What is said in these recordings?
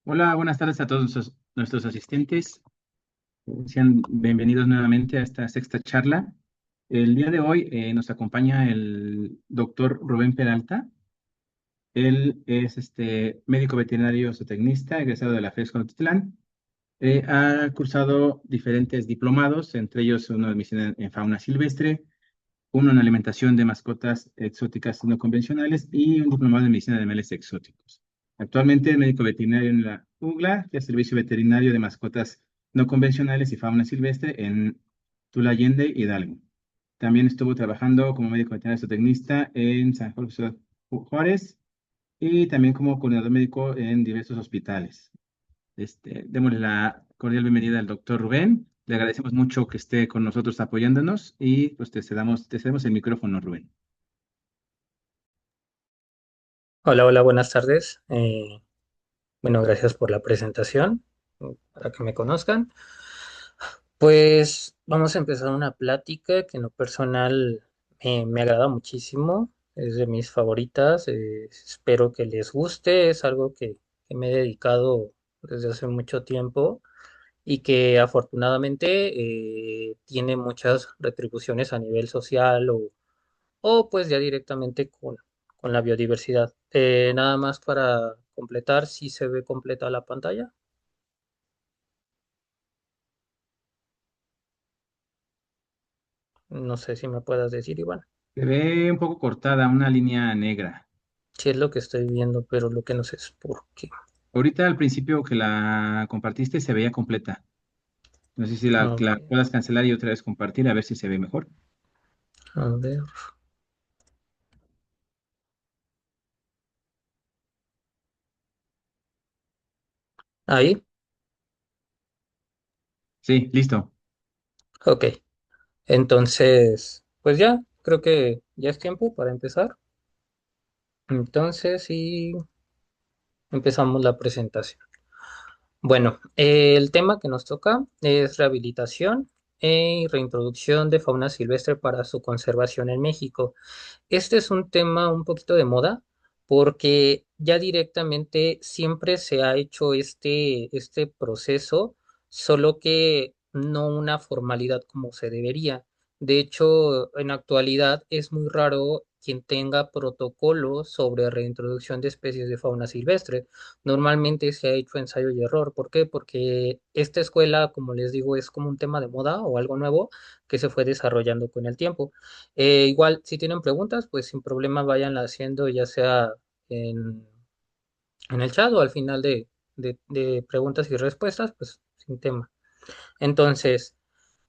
Hola, buenas tardes a todos nuestros asistentes. Sean bienvenidos nuevamente a esta sexta charla. El día de hoy nos acompaña el doctor Rubén Peralta. Él es médico veterinario zootecnista, egresado de la FES Cotitlán. Ha cursado diferentes diplomados, entre ellos uno de medicina en fauna silvestre, uno en alimentación de mascotas exóticas no convencionales y un diplomado de medicina de animales exóticos. Actualmente es médico veterinario en la UGLA, que es Servicio Veterinario de Mascotas No Convencionales y Fauna Silvestre en Tula Allende, Hidalgo. También estuvo trabajando como médico veterinario zootecnista en San Jorge Juárez y también como coordinador médico en diversos hospitales. Démosle la cordial bienvenida al doctor Rubén. Le agradecemos mucho que esté con nosotros apoyándonos y pues te cedemos el micrófono, Rubén. Hola, hola, buenas tardes. Bueno, gracias por la presentación, para que me conozcan. Pues vamos a empezar una plática que en lo personal me agrada muchísimo, es de mis favoritas, espero que les guste, es algo que me he dedicado desde hace mucho tiempo y que afortunadamente tiene muchas retribuciones a nivel social o pues ya directamente con la biodiversidad. Nada más para completar, si se ve completa la pantalla. No sé si me puedas decir, Iván. Se ve un poco cortada, una línea negra. Si es lo que estoy viendo, pero lo que no sé es por qué. Ahorita al principio que la compartiste se veía completa. No sé si Ok, la puedas cancelar y otra vez compartir a ver si se ve mejor. a ver. Ahí, Sí, listo. ok. Entonces, pues ya, creo que ya es tiempo para empezar. Entonces, sí, empezamos la presentación. Bueno, el tema que nos toca es rehabilitación y reintroducción de fauna silvestre para su conservación en México. Este es un tema un poquito de moda porque ya directamente siempre se ha hecho este proceso, solo que no una formalidad como se debería. De hecho, en actualidad es muy raro quien tenga protocolos sobre reintroducción de especies de fauna silvestre. Normalmente se ha hecho ensayo y error. ¿Por qué? Porque esta escuela, como les digo, es como un tema de moda o algo nuevo que se fue desarrollando con el tiempo. Igual, si tienen preguntas, pues sin problema vayan haciendo, ya sea en, en el chat o al final de preguntas y respuestas, pues sin tema. Entonces,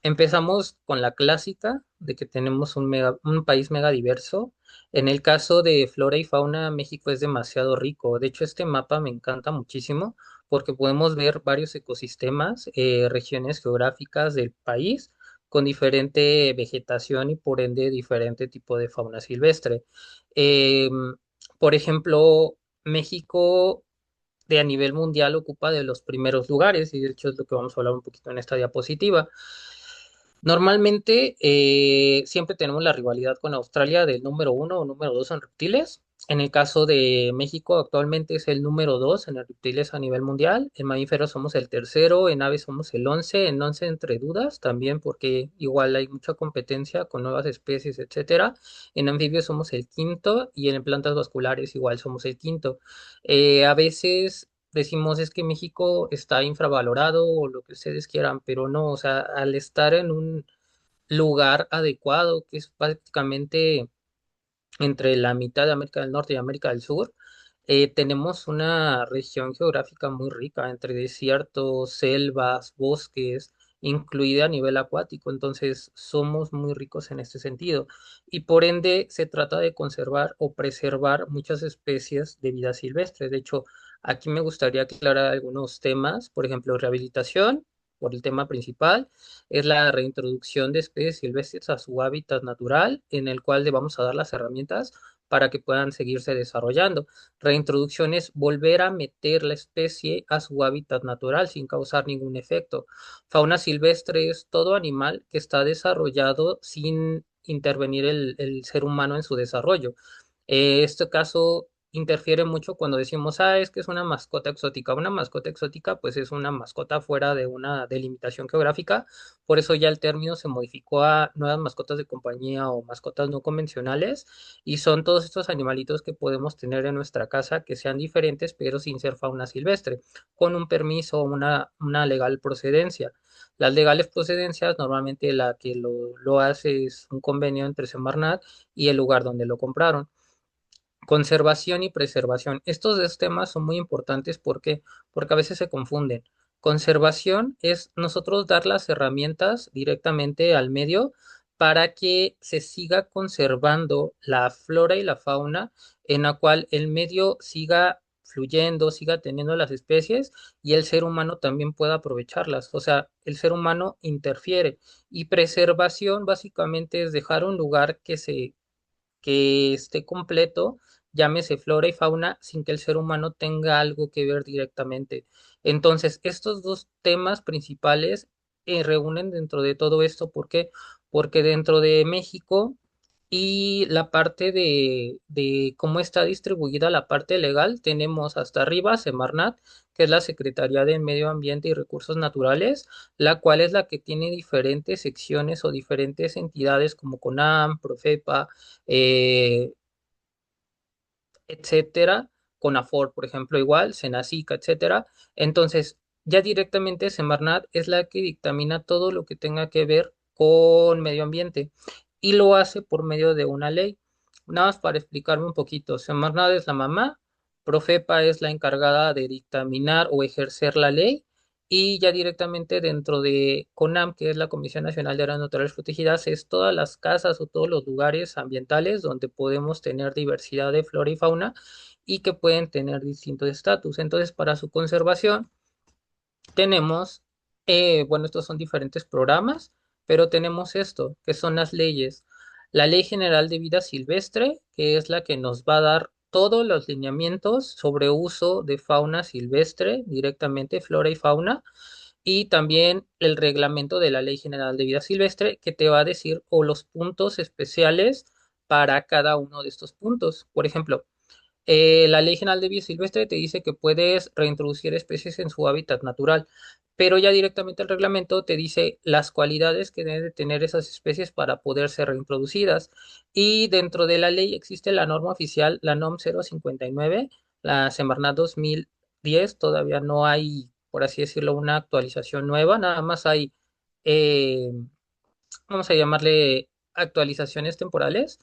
empezamos con la clásica de que tenemos un país mega diverso. En el caso de flora y fauna, México es demasiado rico. De hecho, este mapa me encanta muchísimo porque podemos ver varios ecosistemas, regiones geográficas del país con diferente vegetación y por ende diferente tipo de fauna silvestre. Por ejemplo, México de a nivel mundial ocupa de los primeros lugares y de hecho es lo que vamos a hablar un poquito en esta diapositiva. Normalmente siempre tenemos la rivalidad con Australia del número uno o número dos en reptiles. En el caso de México, actualmente es el número dos en reptiles a nivel mundial. En mamíferos somos el tercero, en aves somos el 11, en 11 entre dudas también porque igual hay mucha competencia con nuevas especies, etcétera. En anfibios somos el quinto y en plantas vasculares igual somos el quinto. A veces decimos es que México está infravalorado o lo que ustedes quieran, pero no, o sea, al estar en un lugar adecuado, que es prácticamente entre la mitad de América del Norte y América del Sur, tenemos una región geográfica muy rica entre desiertos, selvas, bosques, incluida a nivel acuático. Entonces, somos muy ricos en este sentido. Y por ende, se trata de conservar o preservar muchas especies de vida silvestre. De hecho, aquí me gustaría aclarar algunos temas, por ejemplo, rehabilitación, por el tema principal es la reintroducción de especies silvestres a su hábitat natural, en el cual le vamos a dar las herramientas para que puedan seguirse desarrollando. Reintroducción es volver a meter la especie a su hábitat natural sin causar ningún efecto. Fauna silvestre es todo animal que está desarrollado sin intervenir el ser humano en su desarrollo. Este caso interfiere mucho cuando decimos, ah, es que es una mascota exótica. Una mascota exótica, pues es una mascota fuera de una delimitación geográfica. Por eso ya el término se modificó a nuevas mascotas de compañía o mascotas no convencionales. Y son todos estos animalitos que podemos tener en nuestra casa que sean diferentes, pero sin ser fauna silvestre, con un permiso o una legal procedencia. Las legales procedencias, normalmente la que lo hace es un convenio entre Semarnat y el lugar donde lo compraron. Conservación y preservación. Estos dos temas son muy importantes porque a veces se confunden. Conservación es nosotros dar las herramientas directamente al medio para que se siga conservando la flora y la fauna en la cual el medio siga fluyendo, siga teniendo las especies y el ser humano también pueda aprovecharlas. O sea, el ser humano interfiere y preservación básicamente es dejar un lugar que esté completo, llámese flora y fauna, sin que el ser humano tenga algo que ver directamente. Entonces, estos dos temas principales reúnen dentro de todo esto. ¿Por qué? Porque dentro de México y la parte de cómo está distribuida la parte legal, tenemos hasta arriba Semarnat, que es la Secretaría de Medio Ambiente y Recursos Naturales, la cual es la que tiene diferentes secciones o diferentes entidades como CONAM, Profepa, eh, etcétera, CONAFOR, por ejemplo, igual, SENACICA, etcétera. Entonces, ya directamente Semarnat es la que dictamina todo lo que tenga que ver con medio ambiente y lo hace por medio de una ley. Nada más para explicarme un poquito, Semarnat es la mamá, Profepa es la encargada de dictaminar o ejercer la ley y ya directamente dentro de CONAM, que es la Comisión Nacional de Áreas Naturales Protegidas, es todas las casas o todos los lugares ambientales donde podemos tener diversidad de flora y fauna y que pueden tener distintos estatus. Entonces, para su conservación, tenemos, bueno, estos son diferentes programas, pero tenemos esto, que son las leyes. La Ley General de Vida Silvestre, que es la que nos va a dar todos los lineamientos sobre uso de fauna silvestre, directamente flora y fauna, y también el reglamento de la Ley General de Vida Silvestre, que te va a decir o los puntos especiales para cada uno de estos puntos. Por ejemplo, la Ley General de Vida Silvestre te dice que puedes reintroducir especies en su hábitat natural, pero ya directamente el reglamento te dice las cualidades que deben de tener esas especies para poder ser reintroducidas. Y dentro de la ley existe la norma oficial, la NOM 059, la Semarnat 2010. Todavía no hay, por así decirlo, una actualización nueva, nada más hay, eh, vamos a llamarle actualizaciones temporales,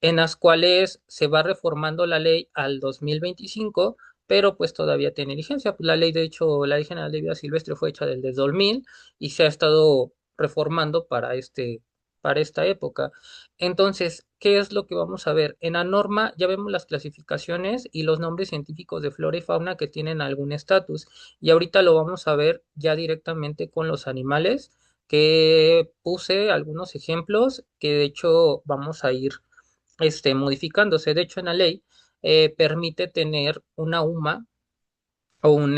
en las cuales se va reformando la ley al 2025, pero pues todavía tiene vigencia. Pues la ley, de hecho, la Ley General de Vida Silvestre fue hecha desde 2000 y se ha estado reformando para esta época. Entonces, ¿qué es lo que vamos a ver? En la norma ya vemos las clasificaciones y los nombres científicos de flora y fauna que tienen algún estatus. Y ahorita lo vamos a ver ya directamente con los animales que puse algunos ejemplos que de hecho vamos a ir modificándose. De hecho, en la ley permite tener una UMA o un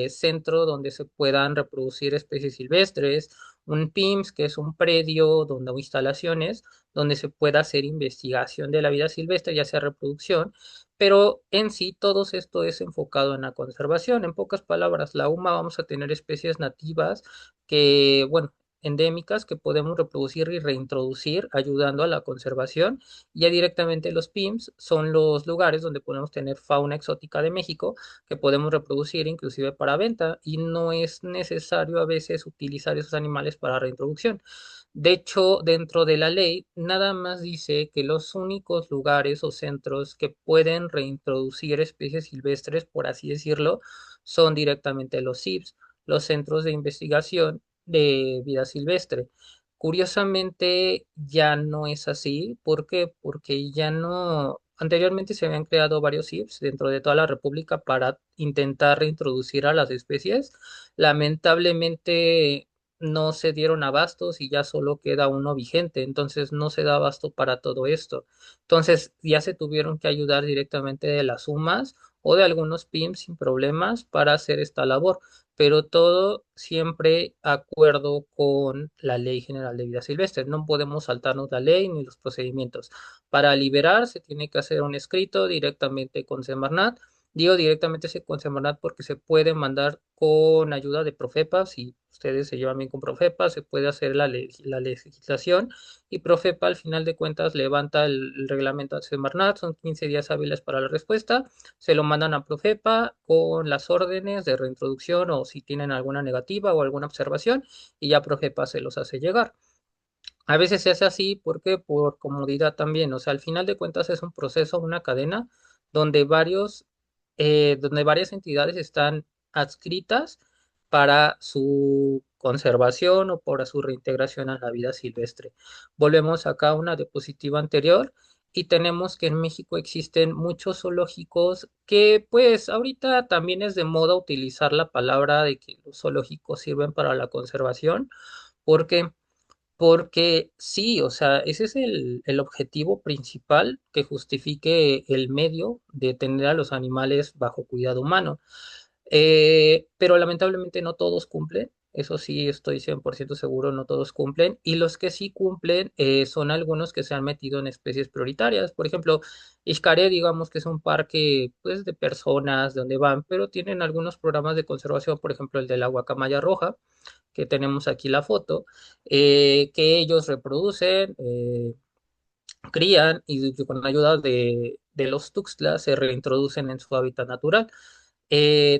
centro donde se puedan reproducir especies silvestres, un PIMS, que es un predio donde o instalaciones donde se pueda hacer investigación de la vida silvestre, ya sea reproducción, pero en sí todo esto es enfocado en la conservación. En pocas palabras, la UMA vamos a tener especies nativas que, bueno, endémicas que podemos reproducir y reintroducir ayudando a la conservación. Ya directamente los PIMS son los lugares donde podemos tener fauna exótica de México que podemos reproducir inclusive para venta y no es necesario a veces utilizar esos animales para reintroducción. De hecho, dentro de la ley, nada más dice que los únicos lugares o centros que pueden reintroducir especies silvestres, por así decirlo, son directamente los CIBS, los Centros de Investigación de Vida Silvestre. Curiosamente, ya no es así. ¿Por qué? Porque ya no. Anteriormente se habían creado varios CIPs dentro de toda la República para intentar reintroducir a las especies. Lamentablemente no se dieron abastos y ya solo queda uno vigente, entonces no se da abasto para todo esto. Entonces ya se tuvieron que ayudar directamente de las UMAS o de algunos PIMS sin problemas para hacer esta labor, pero todo siempre acuerdo con la Ley General de Vida Silvestre. No podemos saltarnos la ley ni los procedimientos. Para liberar se tiene que hacer un escrito directamente con Semarnat. Digo directamente con Semarnat porque se puede mandar con ayuda de Profepa. Si ustedes se llevan bien con Profepa, se puede hacer la legislación y Profepa al final de cuentas levanta el reglamento a Semarnat. Son 15 días hábiles para la respuesta. Se lo mandan a Profepa con las órdenes de reintroducción o si tienen alguna negativa o alguna observación y ya Profepa se los hace llegar. A veces se hace así porque por comodidad también, o sea, al final de cuentas es un proceso, una cadena donde donde varias entidades están adscritas para su conservación o para su reintegración a la vida silvestre. Volvemos acá a una diapositiva anterior y tenemos que en México existen muchos zoológicos que pues ahorita también es de moda utilizar la palabra de que los zoológicos sirven para la conservación. Porque porque sí, o sea, ese es el objetivo principal que justifique el medio de tener a los animales bajo cuidado humano. Pero lamentablemente no todos cumplen, eso sí estoy 100% seguro, no todos cumplen, y los que sí cumplen son algunos que se han metido en especies prioritarias. Por ejemplo, Xcaret, digamos que es un parque pues, de personas donde van, pero tienen algunos programas de conservación, por ejemplo, el de la guacamaya roja que tenemos aquí la foto, que ellos reproducen, crían y con ayuda de los tuxtlas se reintroducen en su hábitat natural.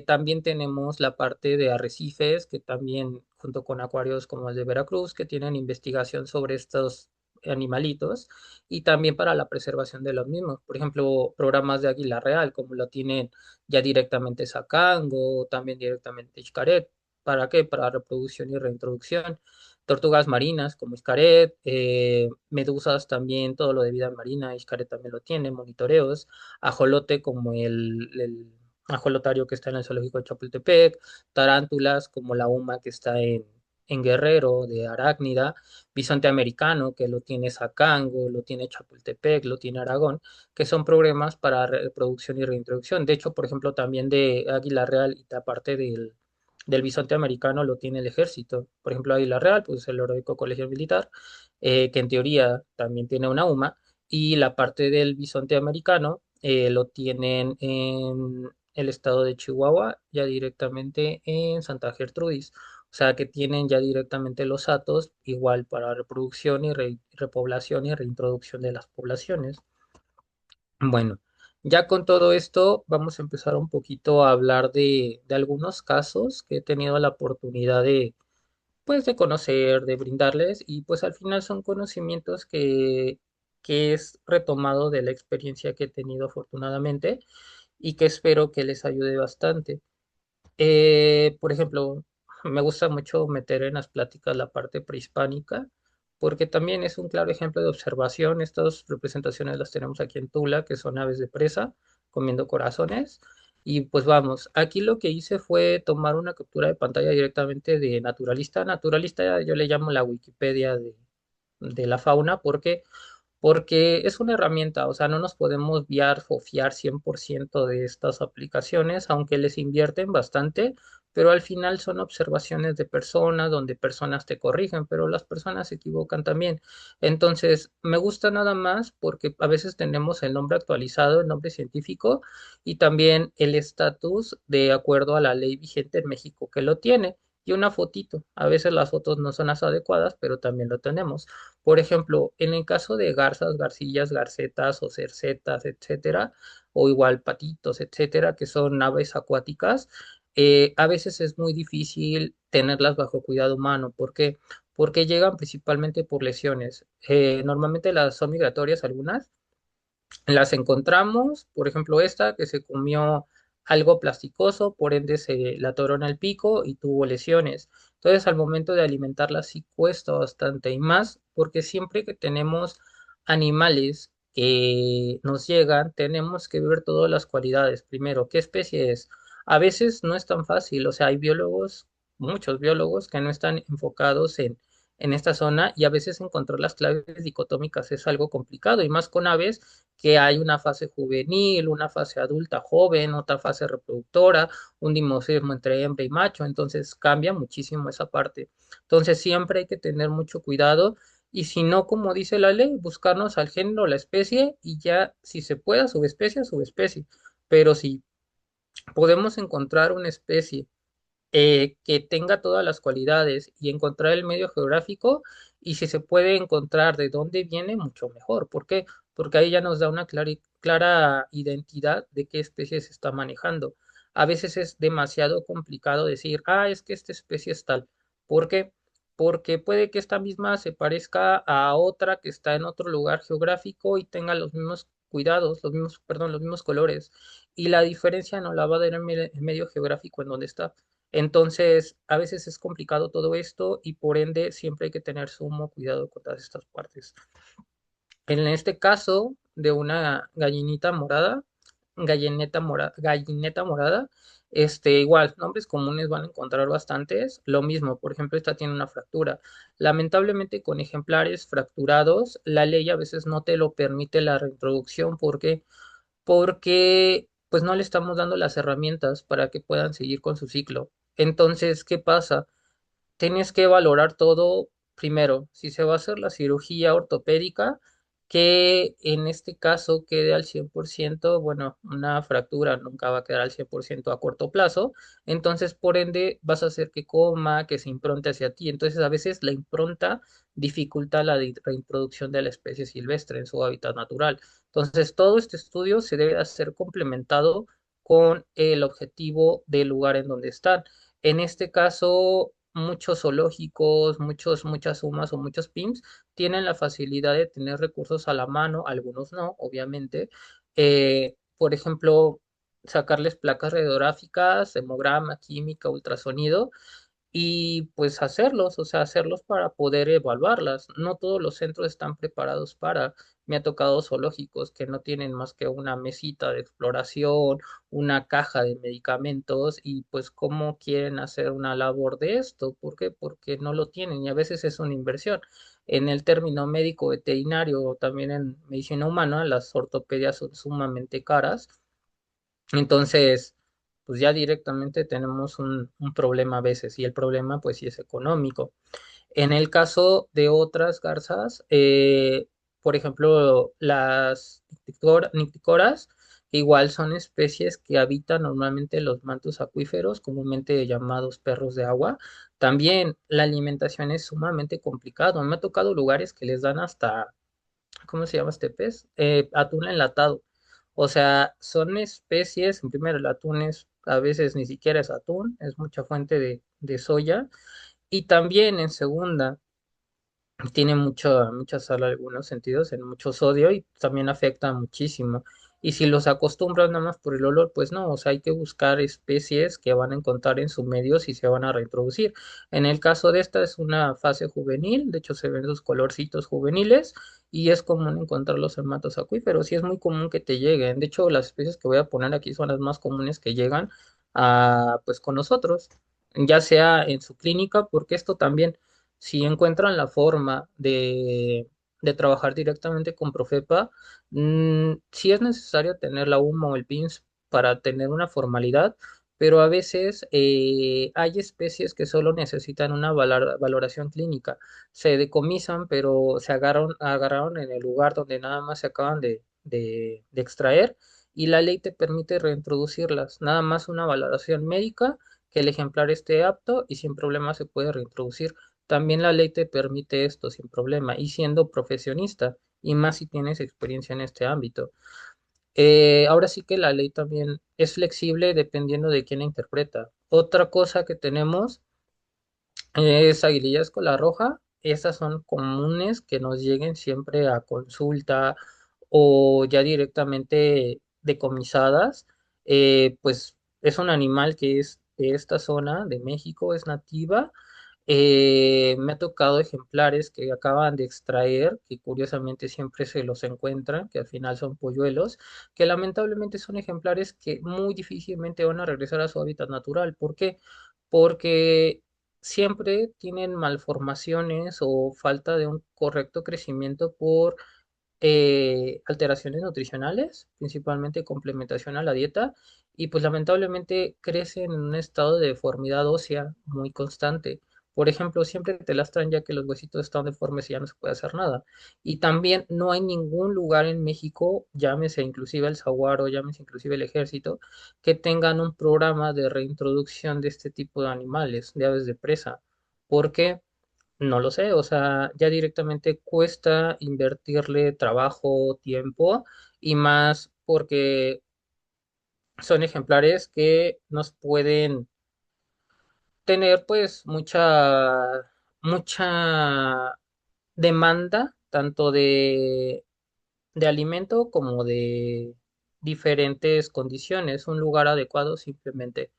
También tenemos la parte de arrecifes, que también junto con acuarios como el de Veracruz, que tienen investigación sobre estos animalitos y también para la preservación de los mismos. Por ejemplo, programas de águila real, como lo tienen ya directamente Sacango, también directamente Xcaret. ¿Para qué? Para reproducción y reintroducción. Tortugas marinas como Xcaret, medusas también, todo lo de vida marina, Xcaret también lo tiene, monitoreos, ajolote como el ajolotario que está en el zoológico de Chapultepec, tarántulas como la UMA que está en Guerrero, de Arácnida, bisonte americano que lo tiene Zacango, lo tiene Chapultepec, lo tiene Aragón, que son programas para reproducción y reintroducción. De hecho, por ejemplo, también de Águila Real y aparte del bisonte americano lo tiene el ejército. Por ejemplo, Águila Real, pues el Heroico Colegio Militar, que en teoría también tiene una UMA, y la parte del bisonte americano lo tienen en el estado de Chihuahua, ya directamente en Santa Gertrudis. O sea que tienen ya directamente los atos igual para reproducción y repoblación y reintroducción de las poblaciones. Bueno, ya con todo esto vamos a empezar un poquito a hablar de algunos casos que he tenido la oportunidad pues, de conocer, de brindarles y pues al final son conocimientos que es retomado de la experiencia que he tenido afortunadamente y que espero que les ayude bastante. Por ejemplo, me gusta mucho meter en las pláticas la parte prehispánica, porque también es un claro ejemplo de observación. Estas representaciones las tenemos aquí en Tula, que son aves de presa comiendo corazones. Y pues vamos, aquí lo que hice fue tomar una captura de pantalla directamente de Naturalista. Naturalista yo le llamo la Wikipedia de la fauna porque es una herramienta, o sea, no nos podemos guiar o fiar 100% de estas aplicaciones, aunque les invierten bastante, pero al final son observaciones de personas, donde personas te corrigen, pero las personas se equivocan también. Entonces, me gusta nada más porque a veces tenemos el nombre actualizado, el nombre científico, y también el estatus de acuerdo a la ley vigente en México que lo tiene. Y una fotito. A veces las fotos no son las adecuadas, pero también lo tenemos. Por ejemplo, en el caso de garzas, garcillas, garcetas o cercetas, etcétera, o igual patitos, etcétera, que son aves acuáticas, a veces es muy difícil tenerlas bajo cuidado humano. ¿Por qué? Porque llegan principalmente por lesiones. Normalmente las son migratorias algunas, las encontramos, por ejemplo, esta que se comió algo plasticoso, por ende se la atoró en el pico y tuvo lesiones. Entonces, al momento de alimentarla sí cuesta bastante y más porque siempre que tenemos animales que nos llegan, tenemos que ver todas las cualidades. Primero, ¿qué especie es? A veces no es tan fácil, o sea, hay biólogos, muchos biólogos que no están enfocados en esta zona y a veces encontrar las claves dicotómicas es algo complicado y más con aves que hay una fase juvenil, una fase adulta joven, otra fase reproductora, un dimorfismo entre hembra y macho, entonces cambia muchísimo esa parte. Entonces siempre hay que tener mucho cuidado y si no, como dice la ley, buscarnos al género, la especie y ya si se pueda, subespecie a subespecie. Pero si podemos encontrar una especie que tenga todas las cualidades y encontrar el medio geográfico y si se puede encontrar de dónde viene, mucho mejor. ¿Por qué? Porque ahí ya nos da una clara identidad de qué especie se está manejando. A veces es demasiado complicado decir, ah, es que esta especie es tal. ¿Por qué? Porque puede que esta misma se parezca a otra que está en otro lugar geográfico y tenga los mismos cuidados, perdón, los mismos colores. Y la diferencia no la va a dar el medio geográfico en donde está. Entonces, a veces es complicado todo esto y por ende siempre hay que tener sumo cuidado con todas estas partes. En este caso de una gallineta morada, igual, nombres comunes van a encontrar bastantes. Lo mismo, por ejemplo, esta tiene una fractura. Lamentablemente con ejemplares fracturados, la ley a veces no te lo permite la reintroducción. ¿Por qué? Porque pues no le estamos dando las herramientas para que puedan seguir con su ciclo. Entonces, ¿qué pasa? Tienes que valorar todo primero, si se va a hacer la cirugía ortopédica, que en este caso quede al 100%. Bueno, una fractura nunca va a quedar al 100% a corto plazo, entonces por ende vas a hacer que coma, que se impronte hacia ti, entonces a veces la impronta dificulta la reintroducción de la especie silvestre en su hábitat natural. Entonces todo este estudio se debe hacer complementado con el objetivo del lugar en donde están. En este caso, muchos zoológicos, muchas sumas o muchos PIMS tienen la facilidad de tener recursos a la mano, algunos no, obviamente. Por ejemplo, sacarles placas radiográficas, hemograma, química, ultrasonido y pues hacerlos, o sea, hacerlos para poder evaluarlas. No todos los centros están preparados para. Me ha tocado zoológicos que no tienen más que una mesita de exploración, una caja de medicamentos y pues cómo quieren hacer una labor de esto. ¿Por qué? Porque no lo tienen y a veces es una inversión. En el término médico veterinario o también en medicina humana, las ortopedias son sumamente caras, entonces, pues ya directamente tenemos un problema a veces y el problema pues sí es económico. En el caso de otras garzas, por ejemplo, las nicticoras, igual son especies que habitan normalmente los mantos acuíferos, comúnmente llamados perros de agua. También la alimentación es sumamente complicado. Me ha tocado lugares que les dan hasta, ¿cómo se llama este pez? Atún enlatado. O sea, son especies, en primero el atún es, a veces ni siquiera es atún, es mucha fuente de soya. Y también en segunda, tiene mucha sal en algunos sentidos, en mucho sodio y también afecta muchísimo. Y si los acostumbras nada más por el olor, pues no, o sea, hay que buscar especies que van a encontrar en su medio si se van a reintroducir. En el caso de esta es una fase juvenil, de hecho se ven sus colorcitos juveniles y es común encontrarlos en matos acuíferos y es muy común que te lleguen. De hecho, las especies que voy a poner aquí son las más comunes que llegan a, pues con nosotros, ya sea en su clínica, porque esto también si encuentran la forma de trabajar directamente con Profepa, sí es necesario tener la UMA o el PINS para tener una formalidad, pero a veces hay especies que solo necesitan una valoración clínica. Se decomisan, pero agarraron en el lugar donde nada más se acaban de extraer y la ley te permite reintroducirlas. Nada más una valoración médica, que el ejemplar esté apto y sin problema se puede reintroducir. También la ley te permite esto sin problema y siendo profesionista y más si tienes experiencia en este ámbito. Ahora sí que la ley también es flexible dependiendo de quién la interpreta. Otra cosa que tenemos es aguilillas cola roja. Estas son comunes que nos lleguen siempre a consulta o ya directamente decomisadas. Pues es un animal que es de esta zona de México, es nativa. Me ha tocado ejemplares que acaban de extraer, que curiosamente siempre se los encuentran, que al final son polluelos, que lamentablemente son ejemplares que muy difícilmente van a regresar a su hábitat natural. ¿Por qué? Porque siempre tienen malformaciones o falta de un correcto crecimiento por alteraciones nutricionales, principalmente complementación a la dieta, y pues lamentablemente crecen en un estado de deformidad ósea muy constante. Por ejemplo, siempre te lastran ya que los huesitos están deformes y ya no se puede hacer nada. Y también no hay ningún lugar en México, llámese inclusive el Saguaro, llámese inclusive el Ejército, que tengan un programa de reintroducción de este tipo de animales, de aves de presa. ¿Por qué? No lo sé, o sea, ya directamente cuesta invertirle trabajo, tiempo y más porque son ejemplares que nos pueden tener pues mucha demanda tanto de alimento como de diferentes condiciones, un lugar adecuado simplemente.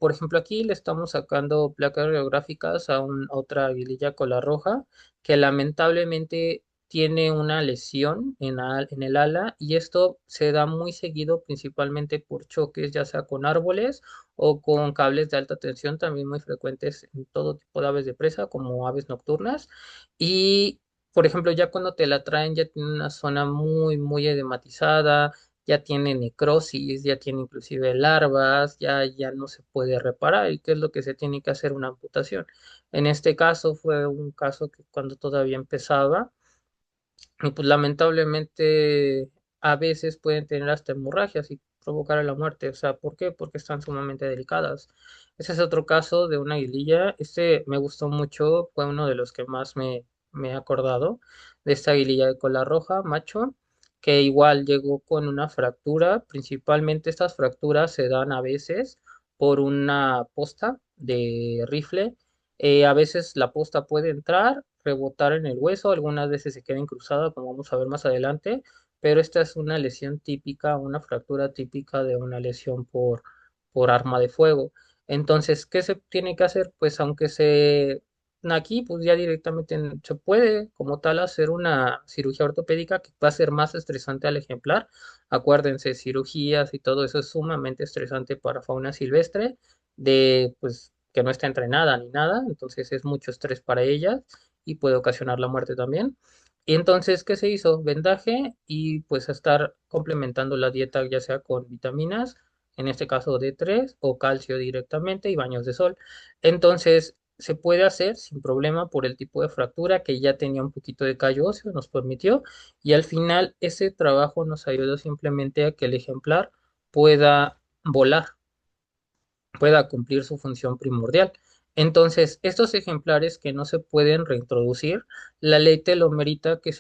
Por ejemplo, aquí le estamos sacando placas geográficas a otra aguililla cola roja que lamentablemente tiene una lesión en el ala y esto se da muy seguido principalmente por choques, ya sea con árboles o con cables de alta tensión, también muy frecuentes en todo tipo de aves de presa, como aves nocturnas. Y, por ejemplo, ya cuando te la traen ya tiene una zona muy edematizada, ya tiene necrosis, ya tiene inclusive larvas, ya no se puede reparar. ¿Y qué es lo que se tiene que hacer? Una amputación. En este caso fue un caso que cuando todavía empezaba, y pues lamentablemente a veces pueden tener hasta hemorragias y provocar la muerte. O sea, ¿por qué? Porque están sumamente delicadas. Ese es otro caso de una aguililla. Este me gustó mucho, fue uno de los que más me he acordado de esta aguililla de cola roja, macho, que igual llegó con una fractura. Principalmente estas fracturas se dan a veces por una posta de rifle. A veces la posta puede entrar, rebotar en el hueso, algunas veces se queda cruzada, como vamos a ver más adelante, pero esta es una lesión típica, una fractura típica de una lesión por arma de fuego. Entonces, ¿qué se tiene que hacer? Pues aunque aquí pues ya directamente se puede como tal hacer una cirugía ortopédica que va a ser más estresante al ejemplar. Acuérdense, cirugías y todo eso es sumamente estresante para fauna silvestre de pues que no está entrenada ni nada, entonces es mucho estrés para ella y puede ocasionar la muerte también. Y entonces, ¿qué se hizo? Vendaje y pues estar complementando la dieta ya sea con vitaminas, en este caso D3 o calcio directamente y baños de sol. Entonces, se puede hacer sin problema por el tipo de fractura que ya tenía un poquito de callo óseo, nos permitió, y al final ese trabajo nos ayudó simplemente a que el ejemplar pueda volar, pueda cumplir su función primordial. Entonces, estos ejemplares que no se pueden reintroducir, la ley te lo merita que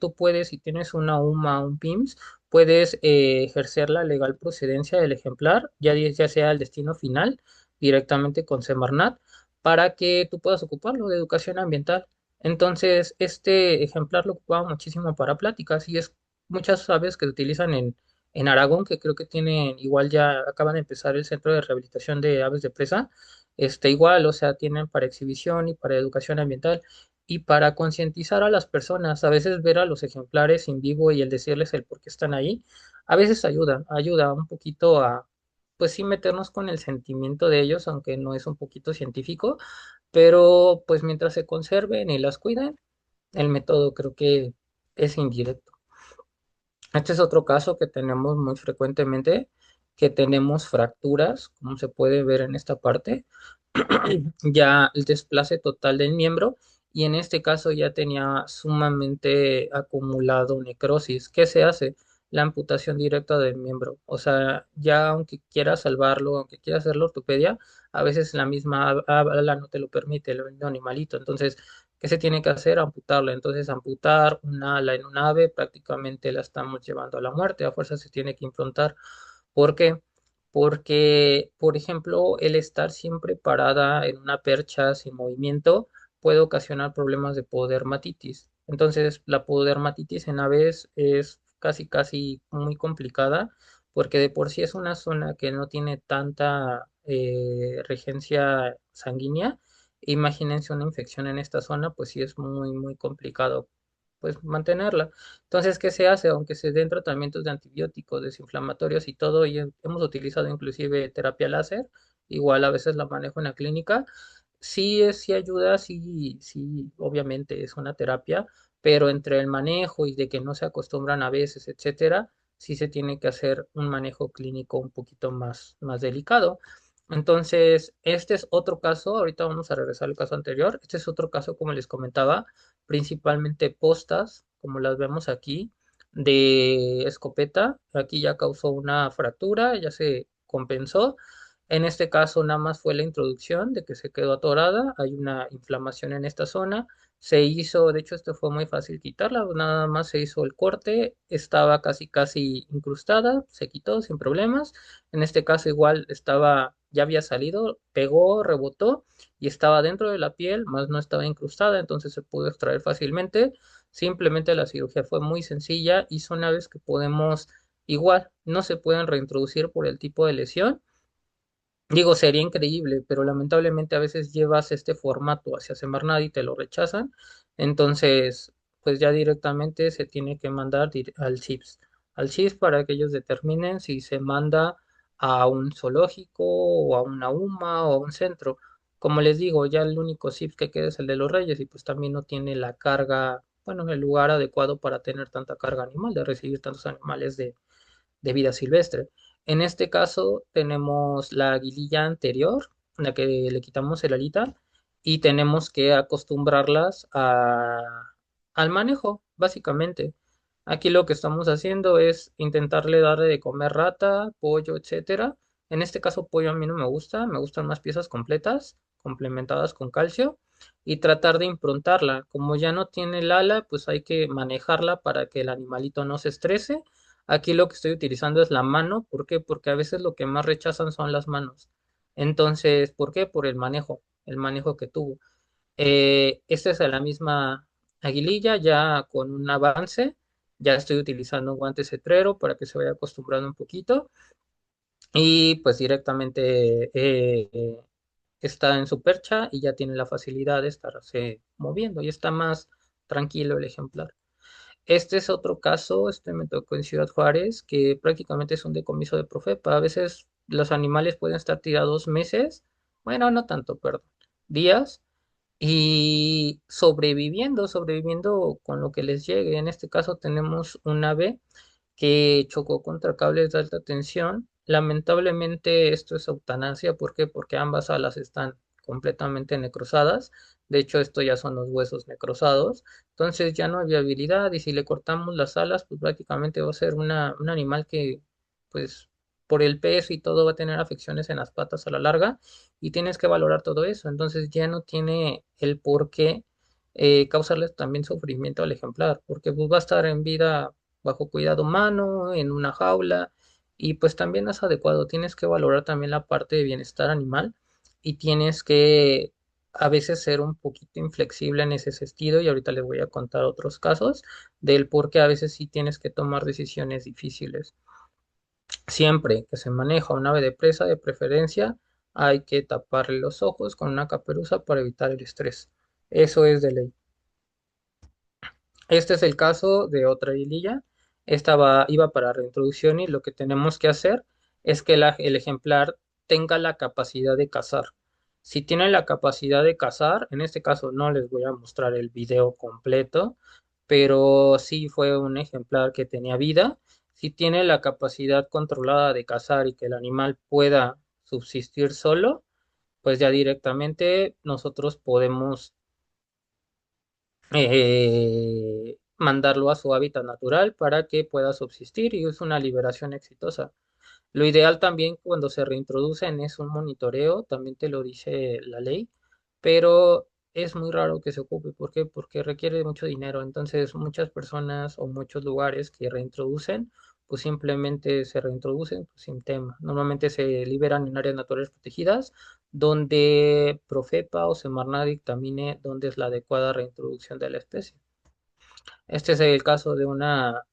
tú puedes, si tienes una UMA o un PIMS, puedes ejercer la legal procedencia del ejemplar, ya sea el destino final, directamente con Semarnat, para que tú puedas ocuparlo de educación ambiental. Entonces, este ejemplar lo ocupaba muchísimo para pláticas y es muchas aves que se utilizan en Aragón, que creo que tienen, igual ya acaban de empezar el centro de rehabilitación de aves de presa, igual, o sea, tienen para exhibición y para educación ambiental y para concientizar a las personas, a veces ver a los ejemplares en vivo y el decirles el por qué están ahí, a veces ayuda un poquito a, pues sí, meternos con el sentimiento de ellos, aunque no es un poquito científico, pero pues mientras se conserven y las cuiden, el método creo que es indirecto. Este es otro caso que tenemos muy frecuentemente, que tenemos fracturas, como se puede ver en esta parte, ya el desplace total del miembro y en este caso ya tenía sumamente acumulado necrosis. ¿Qué se hace? La amputación directa del miembro. O sea, ya aunque quieras salvarlo, aunque quieras hacerlo ortopedia, a veces la misma ala no te lo permite, el mismo animalito. Entonces, ¿qué se tiene que hacer? Amputarla. Entonces, amputar una ala en un ave prácticamente la estamos llevando a la muerte. A fuerza se tiene que implantar. ¿Por qué? Porque, por ejemplo, el estar siempre parada en una percha sin movimiento puede ocasionar problemas de podermatitis. Entonces, la podermatitis en aves es casi muy complicada porque de por sí es una zona que no tiene tanta regencia sanguínea. Imagínense una infección en esta zona, pues sí es muy complicado pues mantenerla. Entonces, ¿qué se hace? Aunque se den tratamientos de antibióticos, desinflamatorios y todo, y hemos utilizado inclusive terapia láser, igual a veces la manejo en la clínica. Sí, sí ayuda, sí, sí, obviamente es una terapia, pero entre el manejo y de que no se acostumbran a veces, etcétera, sí se tiene que hacer un manejo clínico un poquito más delicado. Entonces, este es otro caso, ahorita vamos a regresar al caso anterior, este es otro caso, como les comentaba, principalmente postas, como las vemos aquí, de escopeta, aquí ya causó una fractura, ya se compensó. En este caso nada más fue la introducción de que se quedó atorada, hay una inflamación en esta zona, se hizo, de hecho esto fue muy fácil quitarla, nada más se hizo el corte, estaba casi casi incrustada, se quitó sin problemas. En este caso igual estaba, ya había salido, pegó, rebotó y estaba dentro de la piel, más no estaba incrustada, entonces se pudo extraer fácilmente. Simplemente la cirugía fue muy sencilla y son aves que podemos, igual, no se pueden reintroducir por el tipo de lesión. Digo, sería increíble, pero lamentablemente a veces llevas este formato hacia Semarnat y te lo rechazan. Entonces, pues ya directamente se tiene que mandar al CIPS. Al CIPS para que ellos determinen si se manda a un zoológico o a una UMA o a un centro. Como les digo, ya el único CIPS que queda es el de los Reyes y pues también no tiene la carga, bueno, el lugar adecuado para tener tanta carga animal, de recibir tantos animales de vida silvestre. En este caso tenemos la aguililla anterior, la que le quitamos el alita, y tenemos que acostumbrarlas al manejo, básicamente. Aquí lo que estamos haciendo es intentarle darle de comer rata, pollo, etcétera. En este caso, pollo a mí no me gusta, me gustan más piezas completas, complementadas con calcio, y tratar de improntarla. Como ya no tiene el ala, pues hay que manejarla para que el animalito no se estrese. Aquí lo que estoy utilizando es la mano. ¿Por qué? Porque a veces lo que más rechazan son las manos. Entonces, ¿por qué? Por el manejo que tuvo. Esta es la misma aguililla, ya con un avance. Ya estoy utilizando un guante cetrero para que se vaya acostumbrando un poquito. Y pues directamente está en su percha y ya tiene la facilidad de estarse moviendo y está más tranquilo el ejemplar. Este es otro caso, este me tocó en Ciudad Juárez, que prácticamente es un decomiso de Profepa. A veces los animales pueden estar tirados meses, bueno, no tanto, perdón, días, y sobreviviendo con lo que les llegue. En este caso tenemos un ave que chocó contra cables de alta tensión. Lamentablemente esto es eutanasia, ¿por qué? Porque ambas alas están completamente necrosadas. De hecho, esto ya son los huesos necrosados. Entonces ya no hay viabilidad y si le cortamos las alas, pues prácticamente va a ser un animal que, pues, por el peso y todo va a tener afecciones en las patas a la larga y tienes que valorar todo eso. Entonces ya no tiene el por qué causarle también sufrimiento al ejemplar, porque pues va a estar en vida bajo cuidado humano, en una jaula, y pues también es adecuado. Tienes que valorar también la parte de bienestar animal y tienes que a veces ser un poquito inflexible en ese sentido, y ahorita les voy a contar otros casos del por qué a veces sí tienes que tomar decisiones difíciles. Siempre que se maneja un ave de presa, de preferencia, hay que taparle los ojos con una caperuza para evitar el estrés. Eso es de ley. Este es el caso de otra hililla. Iba para reintroducción y lo que tenemos que hacer es que el ejemplar tenga la capacidad de cazar. Si tiene la capacidad de cazar, en este caso no les voy a mostrar el video completo, pero sí fue un ejemplar que tenía vida. Si tiene la capacidad controlada de cazar y que el animal pueda subsistir solo, pues ya directamente nosotros podemos mandarlo a su hábitat natural para que pueda subsistir y es una liberación exitosa. Lo ideal también cuando se reintroducen es un monitoreo, también te lo dice la ley, pero es muy raro que se ocupe. ¿Por qué? Porque requiere mucho dinero. Entonces, muchas personas o muchos lugares que reintroducen, pues simplemente se reintroducen pues, sin tema. Normalmente se liberan en áreas naturales protegidas, donde Profepa o Semarnat dictamine dónde es la adecuada reintroducción de la especie. Este es el caso de una,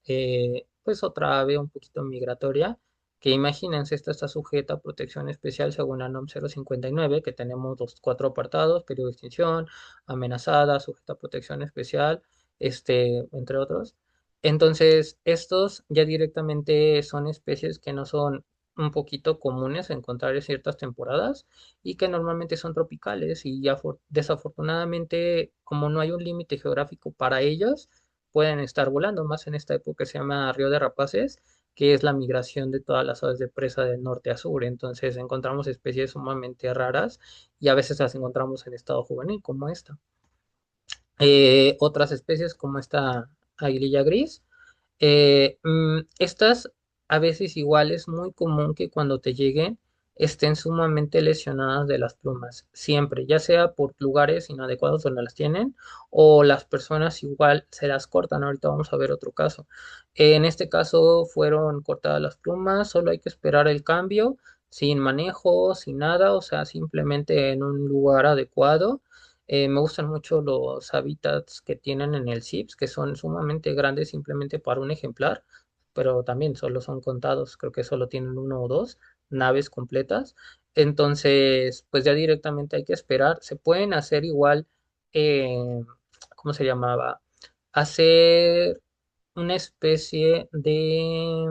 pues otra ave un poquito migratoria, que imagínense, esta está sujeta a protección especial según la NOM 059, que tenemos los cuatro apartados: peligro de extinción, amenazada, sujeta a protección especial, entre otros. Entonces, estos ya directamente son especies que no son un poquito comunes encontrar en ciertas temporadas y que normalmente son tropicales y ya desafortunadamente como no hay un límite geográfico para ellos, pueden estar volando más en esta época que se llama Río de Rapaces, que es la migración de todas las aves de presa del norte a sur. Entonces encontramos especies sumamente raras y a veces las encontramos en estado juvenil como esta. Otras especies como esta aguililla gris. Estas a veces igual es muy común que cuando te lleguen estén sumamente lesionadas de las plumas, siempre, ya sea por lugares inadecuados donde las tienen o las personas igual se las cortan. Ahorita vamos a ver otro caso. En este caso fueron cortadas las plumas, solo hay que esperar el cambio, sin manejo, sin nada, o sea, simplemente en un lugar adecuado. Me gustan mucho los hábitats que tienen en el CIPS, que son sumamente grandes simplemente para un ejemplar, pero también solo son contados, creo que solo tienen uno o dos naves completas. Entonces, pues ya directamente hay que esperar. Se pueden hacer igual, ¿cómo se llamaba? Hacer una especie de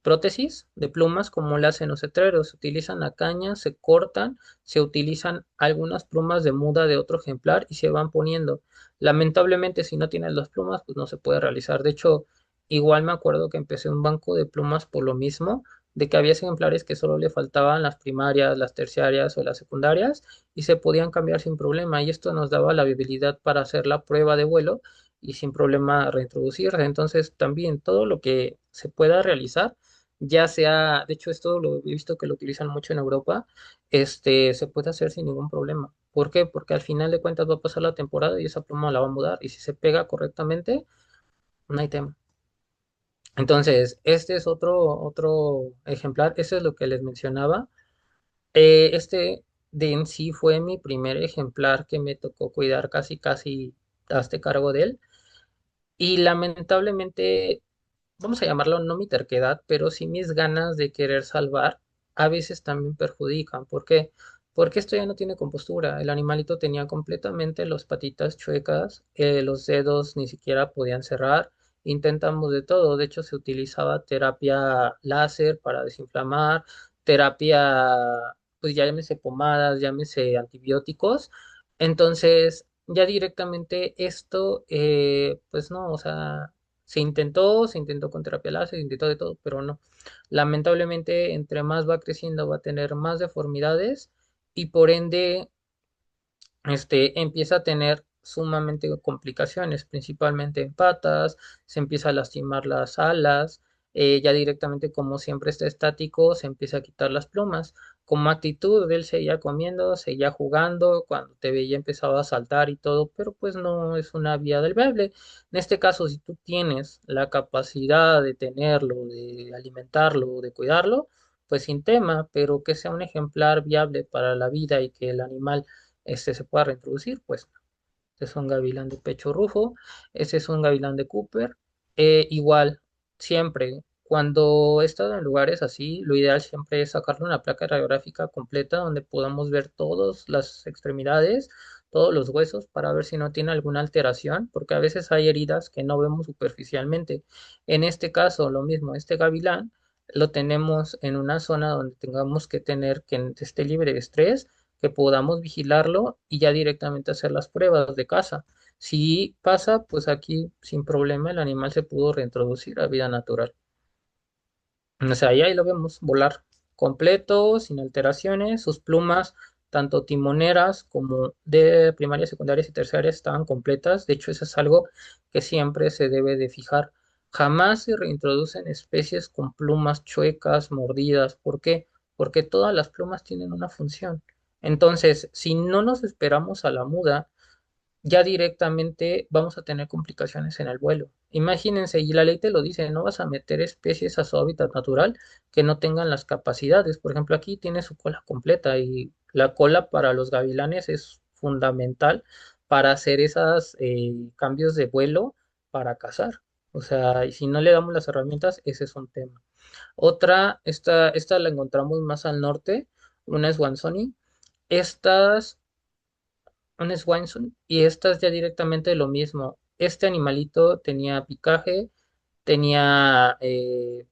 prótesis de plumas como las hacen los cetreros. Se utilizan la caña, se cortan, se utilizan algunas plumas de muda de otro ejemplar y se van poniendo. Lamentablemente, si no tienes las plumas, pues no se puede realizar. De hecho, igual me acuerdo que empecé un banco de plumas por lo mismo, de que había ejemplares que solo le faltaban las primarias, las terciarias o las secundarias y se podían cambiar sin problema. Y esto nos daba la habilidad para hacer la prueba de vuelo y sin problema reintroducirse. Entonces, también todo lo que se pueda realizar, ya sea, de hecho esto lo he visto que lo utilizan mucho en Europa, se puede hacer sin ningún problema. ¿Por qué? Porque al final de cuentas va a pasar la temporada y esa pluma la va a mudar y si se pega correctamente, no hay tema. Entonces, este es otro ejemplar, ese es lo que les mencionaba. Este de en sí fue mi primer ejemplar que me tocó cuidar casi, casi hasta cargo de él. Y lamentablemente vamos a llamarlo no mi terquedad, pero sí mis ganas de querer salvar, a veces también perjudican. ¿Por qué? Porque esto ya no tiene compostura. El animalito tenía completamente las patitas chuecas, los dedos ni siquiera podían cerrar. Intentamos de todo. De hecho, se utilizaba terapia láser para desinflamar, terapia, pues ya llámese pomadas, llámese antibióticos. Entonces, ya directamente esto, pues no, o sea, se intentó con terapia láser, se intentó de todo, pero no. Lamentablemente, entre más va creciendo, va a tener más deformidades y por ende, empieza a tener sumamente complicaciones, principalmente en patas, se empieza a lastimar las alas, ya directamente como siempre está estático, se empieza a quitar las plumas. Como actitud, él seguía comiendo, seguía jugando, cuando te veía empezaba a saltar y todo, pero pues no es una vía del viable. En este caso, si tú tienes la capacidad de tenerlo, de alimentarlo, de cuidarlo, pues sin tema, pero que sea un ejemplar viable para la vida y que el animal se pueda reintroducir, pues este es un gavilán de pecho rufo, este es un gavilán de Cooper. Igual, siempre, cuando he estado en lugares así, lo ideal siempre es sacarle una placa radiográfica completa donde podamos ver todas las extremidades, todos los huesos para ver si no tiene alguna alteración, porque a veces hay heridas que no vemos superficialmente. En este caso, lo mismo, este gavilán lo tenemos en una zona donde tengamos que tener que esté libre de estrés, que podamos vigilarlo y ya directamente hacer las pruebas de caza. Si pasa, pues aquí sin problema el animal se pudo reintroducir a vida natural. O sea, y ahí lo vemos volar completo, sin alteraciones, sus plumas, tanto timoneras como de primarias, secundarias y terciarias, estaban completas. De hecho, eso es algo que siempre se debe de fijar. Jamás se reintroducen especies con plumas chuecas, mordidas. ¿Por qué? Porque todas las plumas tienen una función. Entonces, si no nos esperamos a la muda, ya directamente vamos a tener complicaciones en el vuelo. Imagínense, y la ley te lo dice, no vas a meter especies a su hábitat natural que no tengan las capacidades. Por ejemplo, aquí tiene su cola completa y la cola para los gavilanes es fundamental para hacer esos cambios de vuelo para cazar. O sea, y si no le damos las herramientas, ese es un tema. Otra, esta la encontramos más al norte, una es Wansoni. Estas un Swanson y estas ya directamente lo mismo. Este animalito tenía picaje, tenía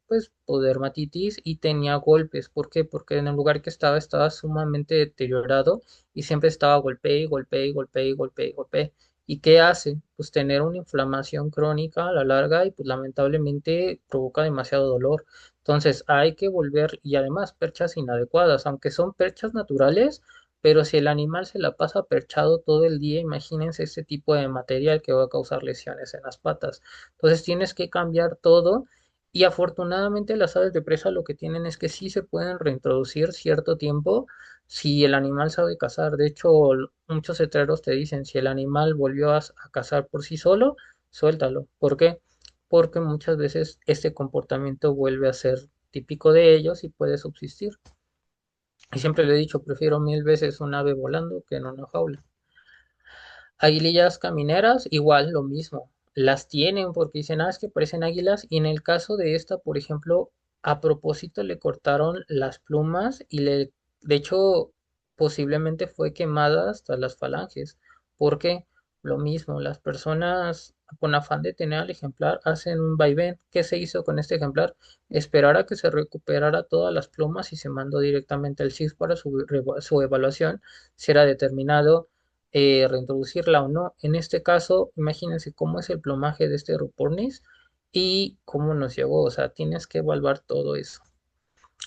pues dermatitis y tenía golpes. ¿Por qué? Porque en el lugar que estaba sumamente deteriorado y siempre estaba golpee y golpee y golpee y golpee y golpee. ¿Y qué hace? Pues tener una inflamación crónica a la larga y pues lamentablemente provoca demasiado dolor. Entonces hay que volver, y además perchas inadecuadas, aunque son perchas naturales, pero si el animal se la pasa perchado todo el día, imagínense este tipo de material que va a causar lesiones en las patas. Entonces tienes que cambiar todo y afortunadamente las aves de presa lo que tienen es que sí se pueden reintroducir cierto tiempo si el animal sabe cazar. De hecho, muchos cetreros te dicen, si el animal volvió a cazar por sí solo, suéltalo. ¿Por qué? Porque muchas veces este comportamiento vuelve a ser típico de ellos y puede subsistir. Y siempre le he dicho, prefiero mil veces un ave volando que en una jaula. Aguilillas camineras, igual lo mismo. Las tienen porque dicen, es que parecen águilas. Y en el caso de esta, por ejemplo, a propósito le cortaron las plumas y de hecho, posiblemente fue quemada hasta las falanges. Porque lo mismo, las personas con afán de tener al ejemplar hacen un vaivén. ¿Qué se hizo con este ejemplar? Esperar a que se recuperara todas las plumas y se mandó directamente al CIS para su evaluación. Si era determinado reintroducirla o no. En este caso, imagínense cómo es el plumaje de este Rupornis y cómo nos llegó. O sea, tienes que evaluar todo eso.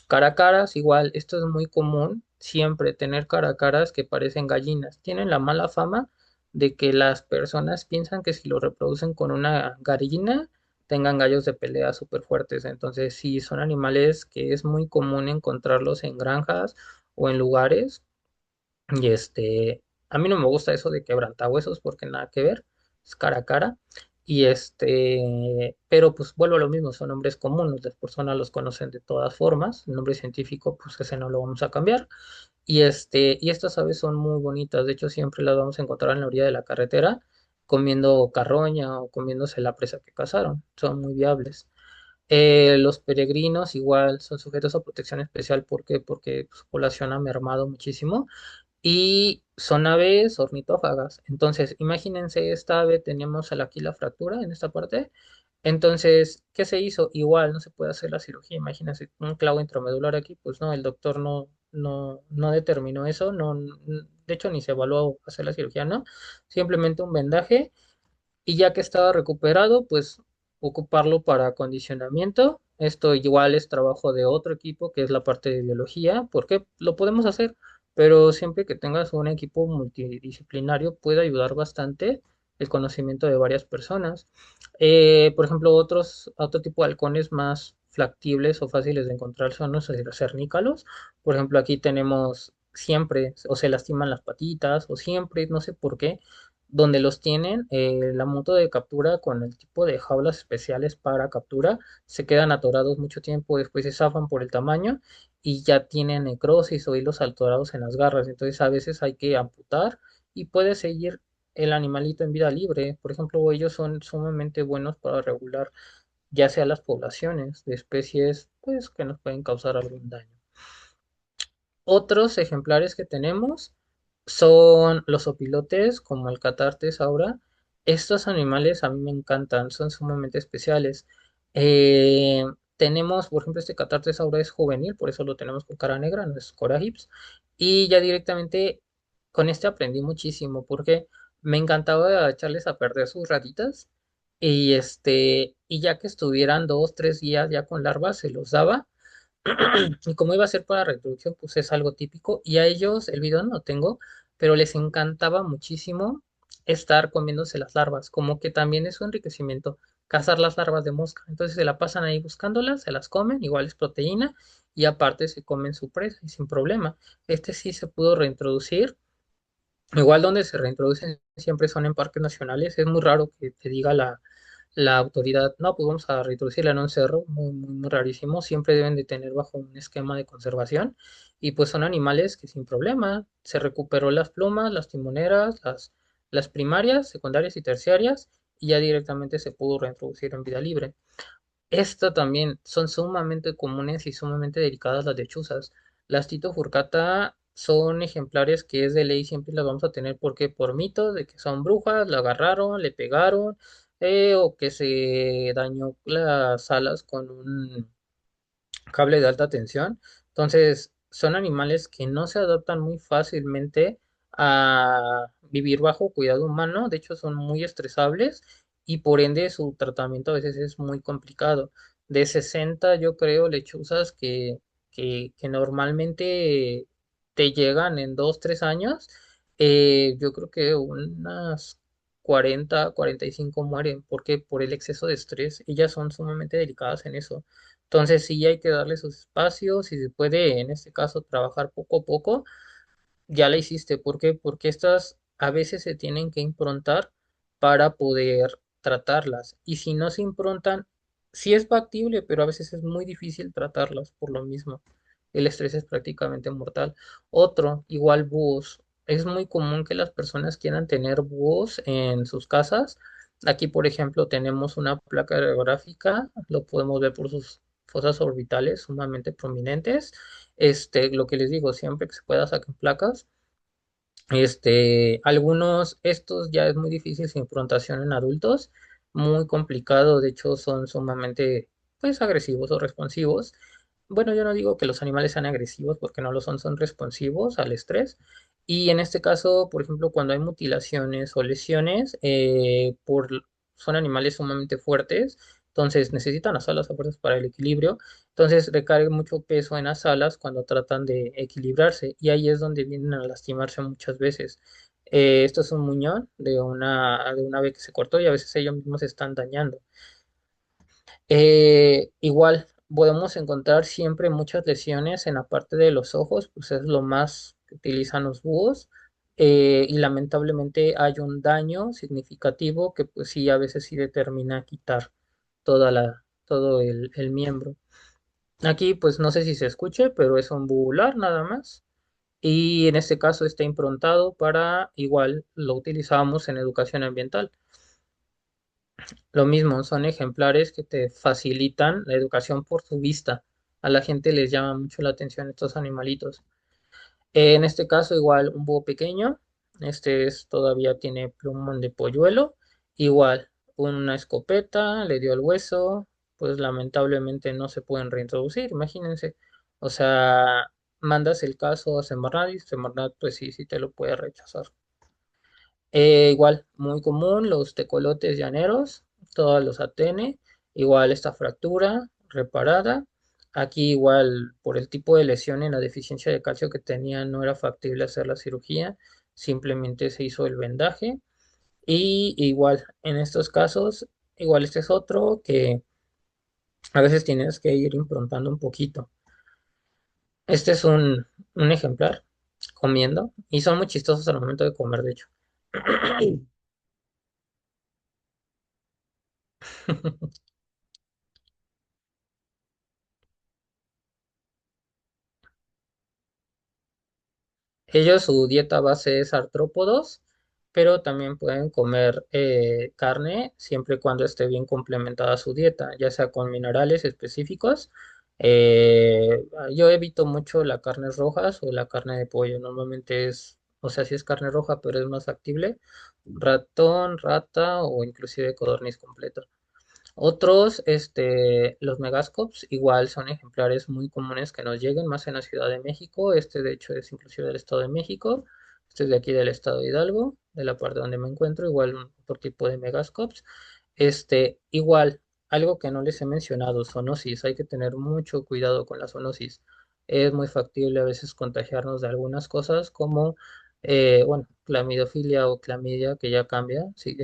Caracaras, igual, esto es muy común, siempre tener caracaras que parecen gallinas. Tienen la mala fama de que las personas piensan que si lo reproducen con una gallina, tengan gallos de pelea súper fuertes. Entonces, sí, son animales que es muy común encontrarlos en granjas o en lugares y a mí no me gusta eso de quebrantahuesos porque nada que ver, es cara a cara. Y pero pues vuelvo a lo mismo, son nombres comunes, las personas los conocen de todas formas, el nombre científico pues ese no lo vamos a cambiar. Y estas aves son muy bonitas, de hecho siempre las vamos a encontrar en la orilla de la carretera comiendo carroña o comiéndose la presa que cazaron, son muy viables. Los peregrinos igual son sujetos a protección especial, ¿por qué? Porque su población ha mermado muchísimo y son aves ornitófagas. Entonces, imagínense, esta ave tenemos aquí la fractura en esta parte. Entonces, ¿qué se hizo? Igual no se puede hacer la cirugía. Imagínense un clavo intramedular aquí, pues no, el doctor no determinó eso, de hecho ni se evaluó hacer la cirugía, ¿no? Simplemente un vendaje y ya que estaba recuperado, pues ocuparlo para acondicionamiento. Esto igual es trabajo de otro equipo que es la parte de biología, porque lo podemos hacer, pero siempre que tengas un equipo multidisciplinario puede ayudar bastante el conocimiento de varias personas. Por ejemplo, otro tipo de halcones más factibles o fáciles de encontrar son los cernícalos. Por ejemplo, aquí tenemos siempre o se lastiman las patitas o siempre, no sé por qué donde los tienen, la moto de captura con el tipo de jaulas especiales para captura, se quedan atorados mucho tiempo, después se zafan por el tamaño y ya tienen necrosis o hilos atorados en las garras. Entonces a veces hay que amputar y puede seguir el animalito en vida libre. Por ejemplo, ellos son sumamente buenos para regular ya sea las poblaciones de especies pues que nos pueden causar algún daño. Otros ejemplares que tenemos son los opilotes, como el catartes ahora. Estos animales a mí me encantan, son sumamente especiales. Eh, tenemos, por ejemplo, este catartes ahora es juvenil, por eso lo tenemos con cara negra, no es corahips. Y ya directamente con este aprendí muchísimo, porque me encantaba echarles a perder sus ratitas. Y ya que estuvieran 2, 3 días ya con larvas, se los daba y como iba a ser para reproducción, pues es algo típico. Y a ellos, el video no lo tengo, pero les encantaba muchísimo estar comiéndose las larvas. Como que también es su enriquecimiento, cazar las larvas de mosca. Entonces se la pasan ahí buscándolas, se las comen, igual es proteína, y aparte se comen su presa y sin problema. Este sí se pudo reintroducir. Igual donde se reintroducen siempre son en parques nacionales. Es muy raro que te diga la autoridad, no, pues vamos a reintroducirla en un cerro, muy, muy, muy rarísimo. Siempre deben de tener bajo un esquema de conservación. Y pues son animales que sin problema se recuperó las plumas, las timoneras, las primarias, secundarias y terciarias, y ya directamente se pudo reintroducir en vida libre. Esto también son sumamente comunes y sumamente delicadas las lechuzas. Las Tito furcata son ejemplares que es de ley, siempre las vamos a tener porque por mitos de que son brujas, la agarraron, le pegaron o que se dañó las alas con un cable de alta tensión. Entonces, son animales que no se adaptan muy fácilmente a vivir bajo cuidado humano. De hecho, son muy estresables y por ende su tratamiento a veces es muy complicado. De 60 yo creo, lechuzas que normalmente te llegan en 2 3 años, yo creo que unas 40 45 mueren, porque por el exceso de estrés, ellas son sumamente delicadas en eso. Entonces sí hay que darle sus espacios, si se puede, en este caso, trabajar poco a poco, ya la hiciste. ¿Por qué? Porque estas a veces se tienen que improntar para poder tratarlas. Y si no se improntan, sí es factible, pero a veces es muy difícil tratarlas por lo mismo. El estrés es prácticamente mortal. Otro, igual búhos. Es muy común que las personas quieran tener búhos en sus casas. Aquí, por ejemplo, tenemos una placa aerográfica, lo podemos ver por sus fosas orbitales sumamente prominentes. Lo que les digo, siempre que se pueda sacar placas. Algunos, estos ya es muy difícil su implantación en adultos, muy complicado, de hecho son sumamente, pues, agresivos o responsivos. Bueno, yo no digo que los animales sean agresivos porque no lo son, son responsivos al estrés. Y en este caso, por ejemplo, cuando hay mutilaciones o lesiones, son animales sumamente fuertes, entonces necesitan las alas a fuerzas para el equilibrio. Entonces recargan mucho peso en las alas cuando tratan de equilibrarse y ahí es donde vienen a lastimarse muchas veces. Esto es un muñón de una ave que se cortó y a veces ellos mismos se están dañando. Igual podemos encontrar siempre muchas lesiones en la parte de los ojos, pues es lo más que utilizan los búhos. Y lamentablemente hay un daño significativo que pues sí a veces sí determina quitar todo el miembro. Aquí pues no sé si se escuche, pero es un bular nada más. Y en este caso está improntado para, igual lo utilizamos en educación ambiental. Lo mismo, son ejemplares que te facilitan la educación por su vista. A la gente les llama mucho la atención estos animalitos. En este caso igual un búho pequeño. Todavía tiene plumón de polluelo. Igual, una escopeta, le dio el hueso, pues lamentablemente no se pueden reintroducir, imagínense. O sea, mandas el caso a Semarnat y Semarnat pues sí, sí te lo puede rechazar. Igual, muy común, los tecolotes llaneros, todos los atene, igual esta fractura reparada. Aquí igual, por el tipo de lesión en la deficiencia de calcio que tenía, no era factible hacer la cirugía, simplemente se hizo el vendaje. Y igual, en estos casos, igual este es otro que a veces tienes que ir improntando un poquito. Este es un ejemplar comiendo y son muy chistosos al momento de comer, de hecho. Ellos, su dieta base es artrópodos, pero también pueden comer carne siempre y cuando esté bien complementada su dieta, ya sea con minerales específicos. Yo evito mucho las carnes rojas o la carne de pollo. Normalmente es, o sea, sí es carne roja, pero es más factible. Ratón, rata o inclusive codorniz completo. Otros, los megascops, igual son ejemplares muy comunes que nos lleguen más en la Ciudad de México. Este, de hecho, es inclusive del Estado de México. Este es de aquí del Estado de Hidalgo, de la parte donde me encuentro, igual otro tipo de megascops. Igual, algo que no les he mencionado, zoonosis. Hay que tener mucho cuidado con la zoonosis. Es muy factible a veces contagiarnos de algunas cosas como, bueno, clamidofilia o clamidia, que ya cambia. Sí,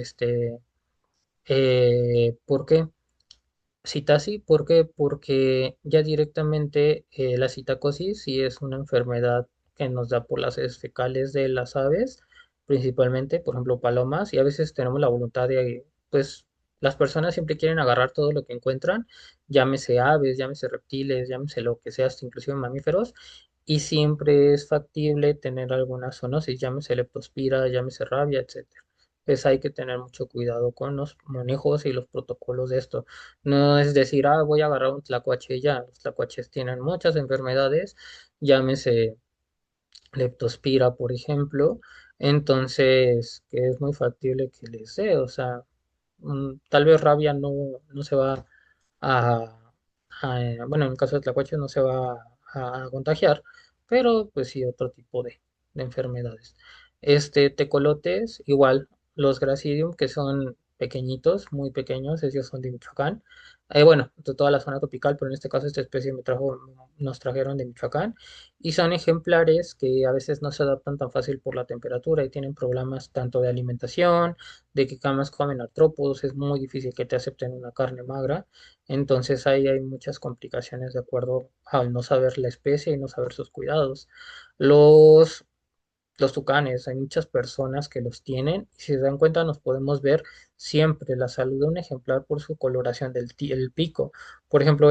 ¿por qué? Citasi, ¿por qué? Porque ya directamente la citacosis sí es una enfermedad que nos da por las heces fecales de las aves, principalmente, por ejemplo, palomas, y a veces tenemos la voluntad de, pues, las personas siempre quieren agarrar todo lo que encuentran, llámese aves, llámese reptiles, llámese lo que sea, hasta inclusive mamíferos, y siempre es factible tener alguna zoonosis, llámese leptospira, llámese rabia, etcétera. Pues hay que tener mucho cuidado con los manejos y los protocolos de esto. No es decir, voy a agarrar un tlacuache y ya. Los tlacuaches tienen muchas enfermedades, llámese leptospira, por ejemplo, entonces, que es muy factible que les dé, o sea, Tal vez rabia no se va a, bueno, en el caso de tlacuaches no se va a contagiar, pero pues sí otro tipo de enfermedades. Tecolotes, igual, los Gracidium, que son pequeñitos, muy pequeños, ellos son de Michoacán. Bueno, de toda la zona tropical, pero en este caso esta especie nos trajeron de Michoacán y son ejemplares que a veces no se adaptan tan fácil por la temperatura y tienen problemas tanto de alimentación, de que camas comen artrópodos, es muy difícil que te acepten una carne magra. Entonces ahí hay muchas complicaciones de acuerdo al no saber la especie y no saber sus cuidados. Los, los tucanes, hay muchas personas que los tienen y si se dan cuenta nos podemos ver siempre la salud de un ejemplar por su coloración el pico. Por ejemplo,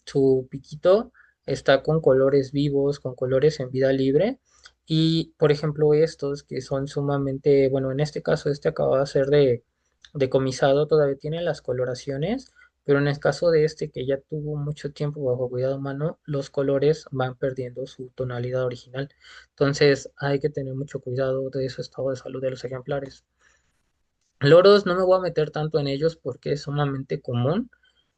su piquito está con colores vivos, con colores en vida libre. Y por ejemplo, estos que son sumamente, bueno, en este caso, este acaba de ser decomisado, todavía tiene las coloraciones, pero en el caso de este que ya tuvo mucho tiempo bajo cuidado humano, los colores van perdiendo su tonalidad original. Entonces hay que tener mucho cuidado de ese estado de salud de los ejemplares. Loros no me voy a meter tanto en ellos porque es sumamente común,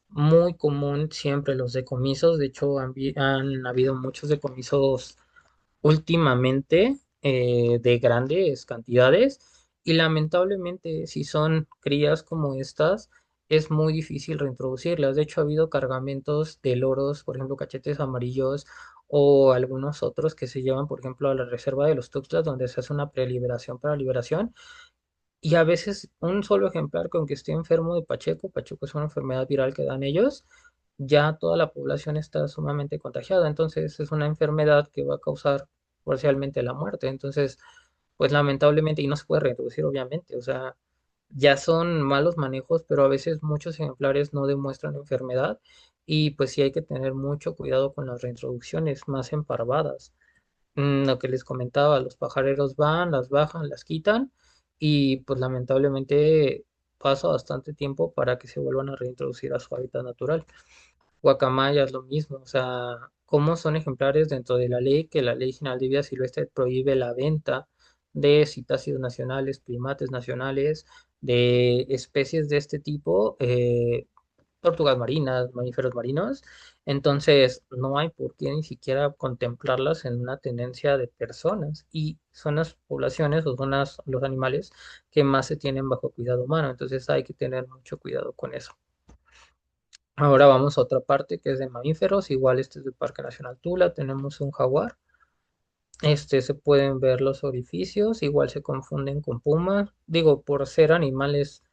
muy común siempre los decomisos. De hecho, han habido muchos decomisos últimamente de grandes cantidades y lamentablemente si son crías como estas es muy difícil reintroducirlas. De hecho ha habido cargamentos de loros, por ejemplo cachetes amarillos o algunos otros que se llevan por ejemplo a la reserva de los Tuxtlas donde se hace una preliberación para liberación y a veces un solo ejemplar con que esté enfermo de Pacheco es una enfermedad viral que dan ellos, ya toda la población está sumamente contagiada. Entonces es una enfermedad que va a causar parcialmente la muerte. Entonces, pues lamentablemente, y no se puede reproducir obviamente, o sea, ya son malos manejos, pero a veces muchos ejemplares no demuestran enfermedad y pues sí hay que tener mucho cuidado con las reintroducciones más emparvadas. Lo que les comentaba, los pajareros van, las bajan, las quitan y pues lamentablemente pasa bastante tiempo para que se vuelvan a reintroducir a su hábitat natural. Guacamayas, lo mismo, o sea, cómo son ejemplares dentro de la ley, que la Ley General de Vida Silvestre prohíbe la venta de citácidos nacionales, primates nacionales, de especies de este tipo, tortugas marinas, mamíferos marinos, entonces no hay por qué ni siquiera contemplarlas en una tenencia de personas y son las poblaciones o son los animales que más se tienen bajo cuidado humano, entonces hay que tener mucho cuidado con eso. Ahora vamos a otra parte que es de mamíferos, igual este es del Parque Nacional Tula, tenemos un jaguar, se pueden ver los orificios, igual se confunden con pumas, digo, por ser animales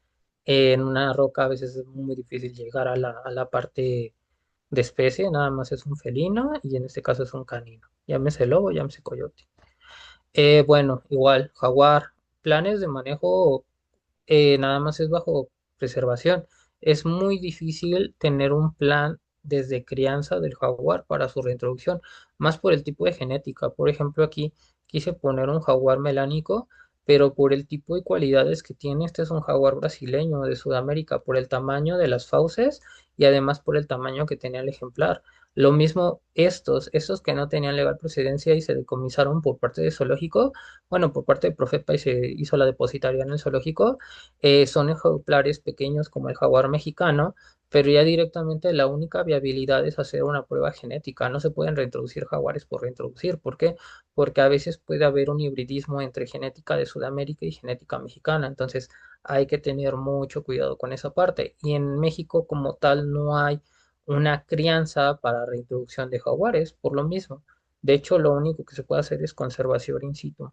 en una roca a veces es muy difícil llegar a la parte de especie, nada más es un felino y en este caso es un canino, llámese lobo, llámese coyote. Bueno, igual, jaguar, planes de manejo nada más es bajo preservación. Es muy difícil tener un plan desde crianza del jaguar para su reintroducción, más por el tipo de genética. Por ejemplo, aquí quise poner un jaguar melánico, pero por el tipo y cualidades que tiene, este es un jaguar brasileño de Sudamérica, por el tamaño de las fauces y además por el tamaño que tenía el ejemplar. Lo mismo estos que no tenían legal procedencia y se decomisaron por parte de zoológico, bueno, por parte de Profepa y se hizo la depositaria en el zoológico, son ejemplares pequeños como el jaguar mexicano, pero ya directamente la única viabilidad es hacer una prueba genética. No se pueden reintroducir jaguares por reintroducir. ¿Por qué? Porque a veces puede haber un hibridismo entre genética de Sudamérica y genética mexicana. Entonces hay que tener mucho cuidado con esa parte. Y en México como tal no hay una crianza para reintroducción de jaguares por lo mismo. De hecho, lo único que se puede hacer es conservación in situ.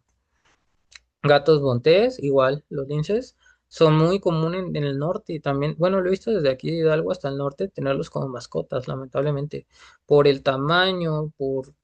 Gatos montés, igual, los linces, son muy comunes en el norte y también, bueno, lo he visto desde aquí de Hidalgo hasta el norte, tenerlos como mascotas, lamentablemente, por el tamaño,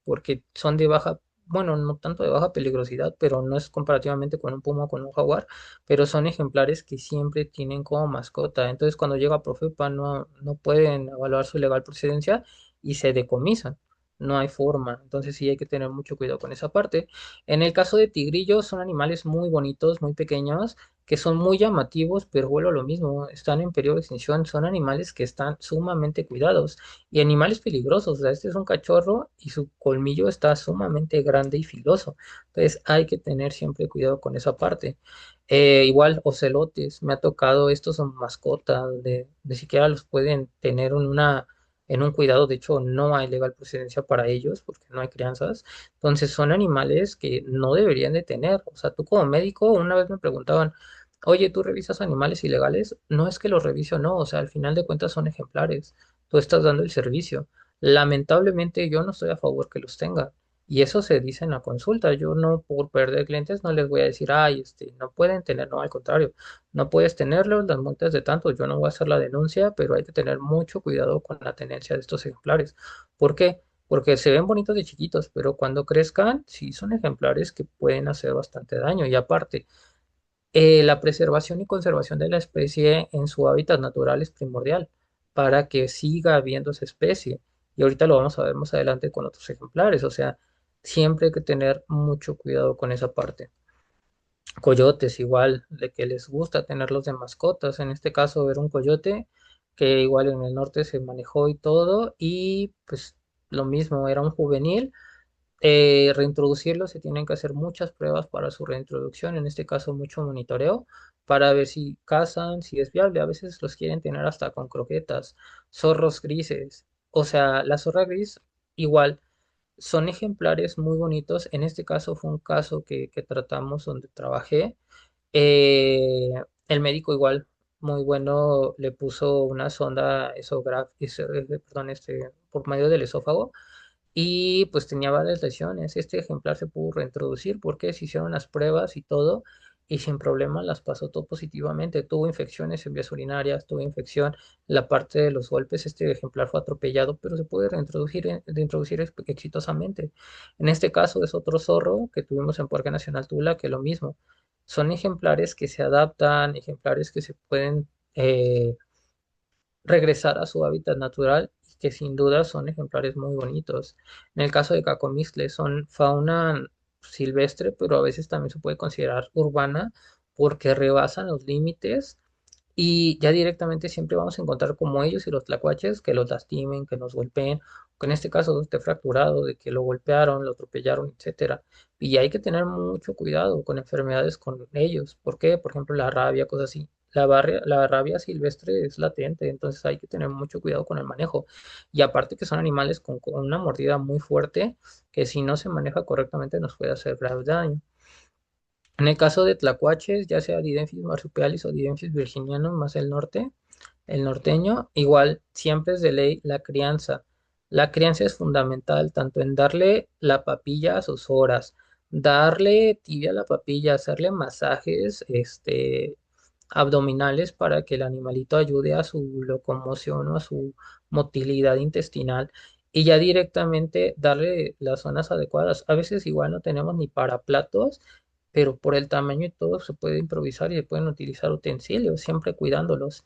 porque son de baja, bueno, no tanto de baja peligrosidad, pero no es comparativamente con un puma o con un jaguar, pero son ejemplares que siempre tienen como mascota. Entonces, cuando llega Profepa no pueden evaluar su legal procedencia y se decomisan. No hay forma. Entonces, sí hay que tener mucho cuidado con esa parte. En el caso de tigrillos, son animales muy bonitos, muy pequeños, que son muy llamativos, pero vuelvo a lo mismo, están en periodo de extinción, son animales que están sumamente cuidados y animales peligrosos. O sea, este es un cachorro y su colmillo está sumamente grande y filoso. Entonces hay que tener siempre cuidado con esa parte. Igual, ocelotes, me ha tocado, estos son mascotas, de siquiera los pueden tener en un cuidado, de hecho no hay legal procedencia para ellos porque no hay crianzas, entonces son animales que no deberían de tener. O sea, tú como médico, una vez me preguntaban, oye, ¿tú revisas animales ilegales? No es que los revise o no, o sea, al final de cuentas son ejemplares, tú estás dando el servicio. Lamentablemente yo no estoy a favor que los tenga. Y eso se dice en la consulta. Yo no, por perder clientes, no les voy a decir, ay, no pueden tener, no, al contrario, no puedes tenerlos, las multas de tanto, yo no voy a hacer la denuncia, pero hay que tener mucho cuidado con la tenencia de estos ejemplares. ¿Por qué? Porque se ven bonitos de chiquitos, pero cuando crezcan, sí son ejemplares que pueden hacer bastante daño. Y aparte, la preservación y conservación de la especie en su hábitat natural es primordial para que siga habiendo esa especie. Y ahorita lo vamos a ver más adelante con otros ejemplares. O sea, siempre hay que tener mucho cuidado con esa parte. Coyotes igual, de que les gusta tenerlos de mascotas. En este caso era un coyote que igual en el norte se manejó y todo. Y pues lo mismo, era un juvenil. Reintroducirlos se tienen que hacer muchas pruebas para su reintroducción, en este caso mucho monitoreo para ver si cazan, si es viable. A veces los quieren tener hasta con croquetas, zorros grises. O sea, la zorra gris igual son ejemplares muy bonitos. En este caso fue un caso que tratamos donde trabajé. Eh, el médico igual muy bueno le puso una sonda esográfica, perdón, por medio del esófago y pues tenía varias lesiones. Este ejemplar se pudo reintroducir porque se hicieron las pruebas y todo y sin problema las pasó todo positivamente. Tuvo infecciones en vías urinarias, tuvo infección en la parte de los golpes. Este ejemplar fue atropellado, pero se puede reintroducir, reintroducir exitosamente. En este caso es otro zorro que tuvimos en Parque Nacional Tula, que lo mismo. Son ejemplares que se adaptan, ejemplares que se pueden regresar a su hábitat natural y que sin duda son ejemplares muy bonitos. En el caso de Cacomixtle son fauna silvestre, pero a veces también se puede considerar urbana porque rebasan los límites y ya directamente siempre vamos a encontrar como ellos y los tlacuaches que los lastimen, que nos golpeen, que en este caso esté fracturado, de que lo golpearon, lo atropellaron, etcétera. Y hay que tener mucho cuidado con enfermedades con ellos. ¿Por qué? Por ejemplo, la rabia, cosas así. La rabia silvestre es latente, entonces hay que tener mucho cuidado con el manejo. Y aparte que son animales con una mordida muy fuerte, que si no se maneja correctamente nos puede hacer grave daño. En el caso de tlacuaches, ya sea Didentis marsupialis o Didentis virginianum más el norte, el norteño, igual siempre es de ley la crianza. La crianza es fundamental tanto en darle la papilla a sus horas, darle tibia a la papilla, hacerle masajes, abdominales para que el animalito ayude a su locomoción o a su motilidad intestinal y ya directamente darle las zonas adecuadas. A veces igual no tenemos ni para platos, pero por el tamaño y todo se puede improvisar y se pueden utilizar utensilios, siempre cuidándolos.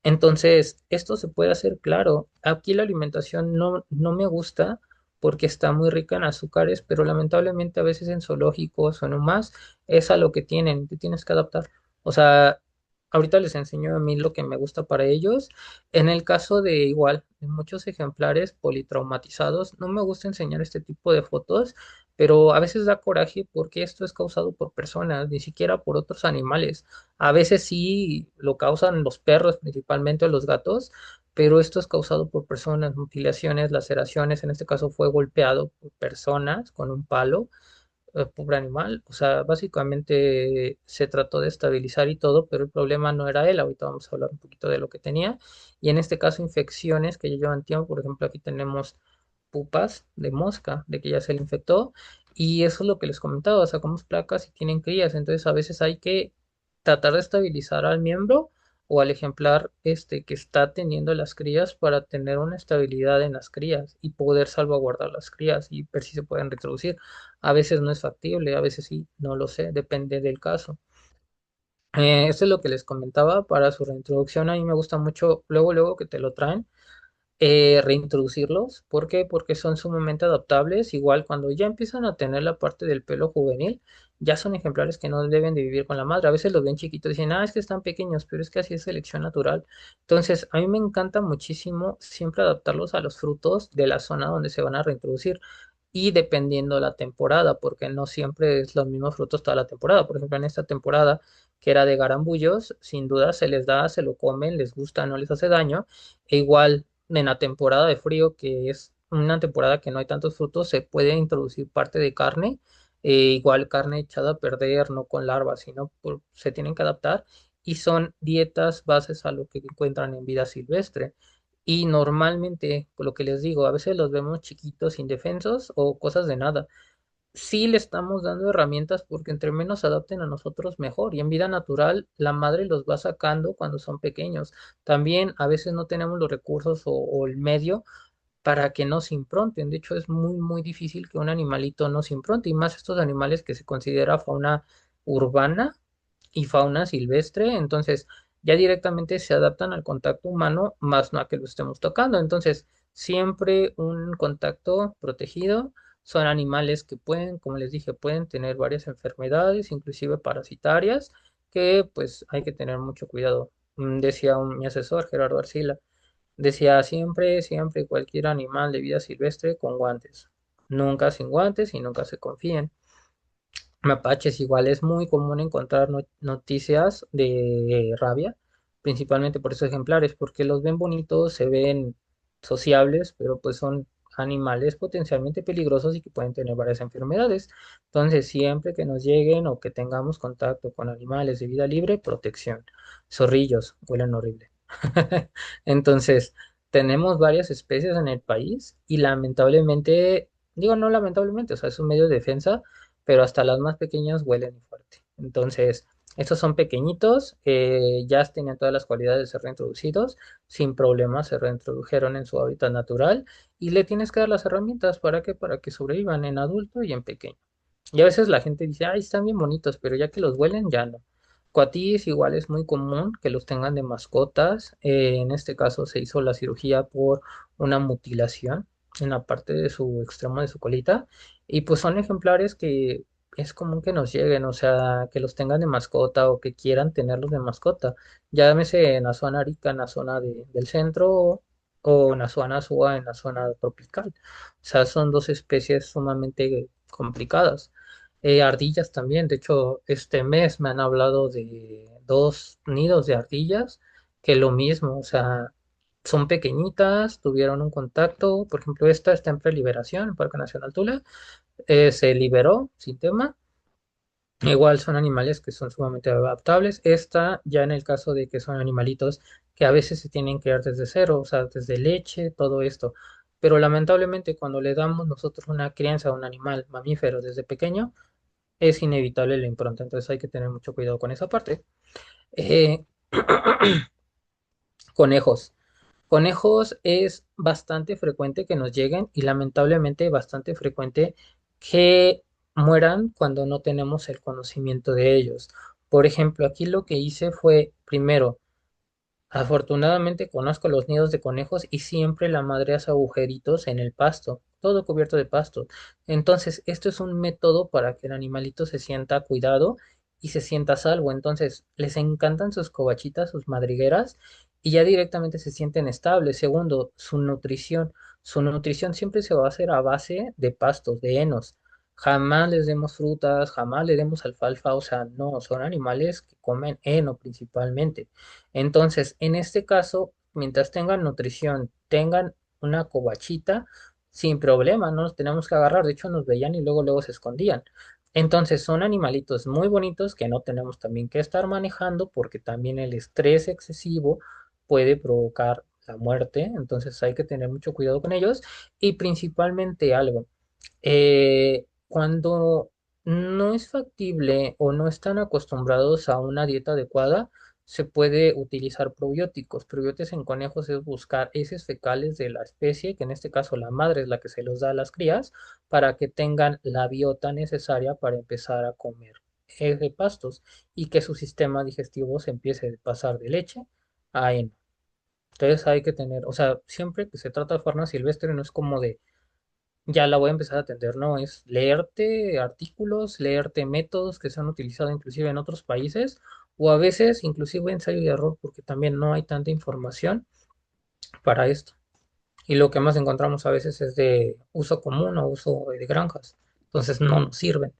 Entonces, esto se puede hacer claro. Aquí la alimentación no me gusta porque está muy rica en azúcares, pero lamentablemente a veces en zoológicos o en un más es a lo que tienen, te tienes que adaptar. O sea, ahorita les enseño a mí lo que me gusta para ellos. En el caso de igual, de muchos ejemplares politraumatizados, no me gusta enseñar este tipo de fotos, pero a veces da coraje porque esto es causado por personas, ni siquiera por otros animales. A veces sí lo causan los perros, principalmente o los gatos, pero esto es causado por personas, mutilaciones, laceraciones. En este caso fue golpeado por personas con un palo, pobre animal. O sea, básicamente se trató de estabilizar y todo, pero el problema no era él. Ahorita vamos a hablar un poquito de lo que tenía. Y en este caso, infecciones que ya llevan tiempo. Por ejemplo, aquí tenemos pupas de mosca, de que ya se le infectó. Y eso es lo que les comentaba, sacamos placas y tienen crías. Entonces, a veces hay que tratar de estabilizar al miembro o al ejemplar que está teniendo las crías para tener una estabilidad en las crías y poder salvaguardar las crías y ver si se pueden reproducir. A veces no es factible, a veces sí, no lo sé, depende del caso. Esto es lo que les comentaba para su reintroducción. A mí me gusta mucho, luego que te lo traen. reintroducirlos. ¿Por qué? Porque son sumamente adaptables. Igual cuando ya empiezan a tener la parte del pelo juvenil, ya son ejemplares que no deben de vivir con la madre. A veces los ven chiquitos y dicen, es que están pequeños, pero es que así es selección natural. Entonces, a mí me encanta muchísimo siempre adaptarlos a los frutos de la zona donde se van a reintroducir. Y dependiendo la temporada, porque no siempre es los mismos frutos toda la temporada. Por ejemplo, en esta temporada que era de garambullos, sin duda se les da, se lo comen, les gusta, no les hace daño. E igual en la temporada de frío, que es una temporada que no hay tantos frutos, se puede introducir parte de carne, igual carne echada a perder, no con larvas, sino se tienen que adaptar y son dietas bases a lo que encuentran en vida silvestre. Y normalmente, por lo que les digo, a veces los vemos chiquitos, indefensos o cosas de nada. Sí le estamos dando herramientas porque entre menos se adapten a nosotros mejor. Y en vida natural, la madre los va sacando cuando son pequeños. También a veces no tenemos los recursos o el medio para que no se impronten. De hecho, es muy, muy difícil que un animalito no se impronte. Y más estos animales que se considera fauna urbana y fauna silvestre, entonces ya directamente se adaptan al contacto humano, más no a que lo estemos tocando. Entonces, siempre un contacto protegido. Son animales que pueden, como les dije, pueden tener varias enfermedades, inclusive parasitarias, que pues hay que tener mucho cuidado. Decía mi asesor, Gerardo Arcila, decía siempre, siempre cualquier animal de vida silvestre con guantes. Nunca sin guantes y nunca se confíen. Mapaches igual es muy común encontrar noticias de rabia, principalmente por esos ejemplares, porque los ven bonitos, se ven sociables, pero pues son animales potencialmente peligrosos y que pueden tener varias enfermedades. Entonces, siempre que nos lleguen o que tengamos contacto con animales de vida libre, protección. Zorrillos, huelen horrible. Entonces, tenemos varias especies en el país y lamentablemente, digo no lamentablemente, o sea, es un medio de defensa, pero hasta las más pequeñas huelen fuerte. Entonces, estos son pequeñitos, ya tenían todas las cualidades de ser reintroducidos, sin problemas se reintrodujeron en su hábitat natural y le tienes que dar las herramientas para que sobrevivan en adulto y en pequeño. Y a veces la gente dice, ay, están bien bonitos, pero ya que los huelen, ya no. Coatis igual es muy común que los tengan de mascotas. En este caso se hizo la cirugía por una mutilación en la parte de su extremo de su colita. Y pues son ejemplares que es común que nos lleguen, o sea, que los tengan de mascota o que quieran tenerlos de mascota. Llámese en la zona Arica, en la zona del centro, o en la zona Azua, en la zona tropical. O sea, son dos especies sumamente complicadas. Ardillas también, de hecho, este mes me han hablado de dos nidos de ardillas, que lo mismo, o sea, son pequeñitas, tuvieron un contacto, por ejemplo, esta está en preliberación, en Parque Nacional Tula, se liberó sin tema. Igual son animales que son sumamente adaptables. Esta ya en el caso de que son animalitos que a veces se tienen que dar desde cero, o sea, desde leche, todo esto. Pero lamentablemente cuando le damos nosotros una crianza a un animal mamífero desde pequeño, es inevitable la impronta. Entonces hay que tener mucho cuidado con esa parte. Eh, conejos. Conejos es bastante frecuente que nos lleguen y lamentablemente bastante frecuente que mueran cuando no tenemos el conocimiento de ellos. Por ejemplo, aquí lo que hice fue, primero, afortunadamente conozco los nidos de conejos y siempre la madre hace agujeritos en el pasto, todo cubierto de pasto. Entonces, esto es un método para que el animalito se sienta cuidado y se sienta a salvo. Entonces, les encantan sus covachitas, sus madrigueras y ya directamente se sienten estables. Segundo, su nutrición. Su nutrición siempre se va a hacer a base de pastos, de henos. Jamás les demos frutas, jamás le demos alfalfa, o sea, no, son animales que comen heno principalmente. Entonces, en este caso, mientras tengan nutrición, tengan una covachita, sin problema, no nos tenemos que agarrar. De hecho, nos veían y luego se escondían. Entonces, son animalitos muy bonitos que no tenemos también que estar manejando porque también el estrés excesivo puede provocar la muerte. Entonces, hay que tener mucho cuidado con ellos y principalmente algo. Cuando no es factible o no están acostumbrados a una dieta adecuada, se puede utilizar probióticos. Probióticos en conejos es buscar heces fecales de la especie, que en este caso la madre es la que se los da a las crías, para que tengan la biota necesaria para empezar a comer pastos y que su sistema digestivo se empiece a pasar de leche a heno. Entonces hay que tener, o sea, siempre que se trata de fauna silvestre no es como de, ya la voy a empezar a atender, no, es leerte artículos, leerte métodos que se han utilizado inclusive en otros países, o a veces inclusive ensayo y error, porque también no hay tanta información para esto. Y lo que más encontramos a veces es de uso común o uso de granjas. Entonces no nos sirven.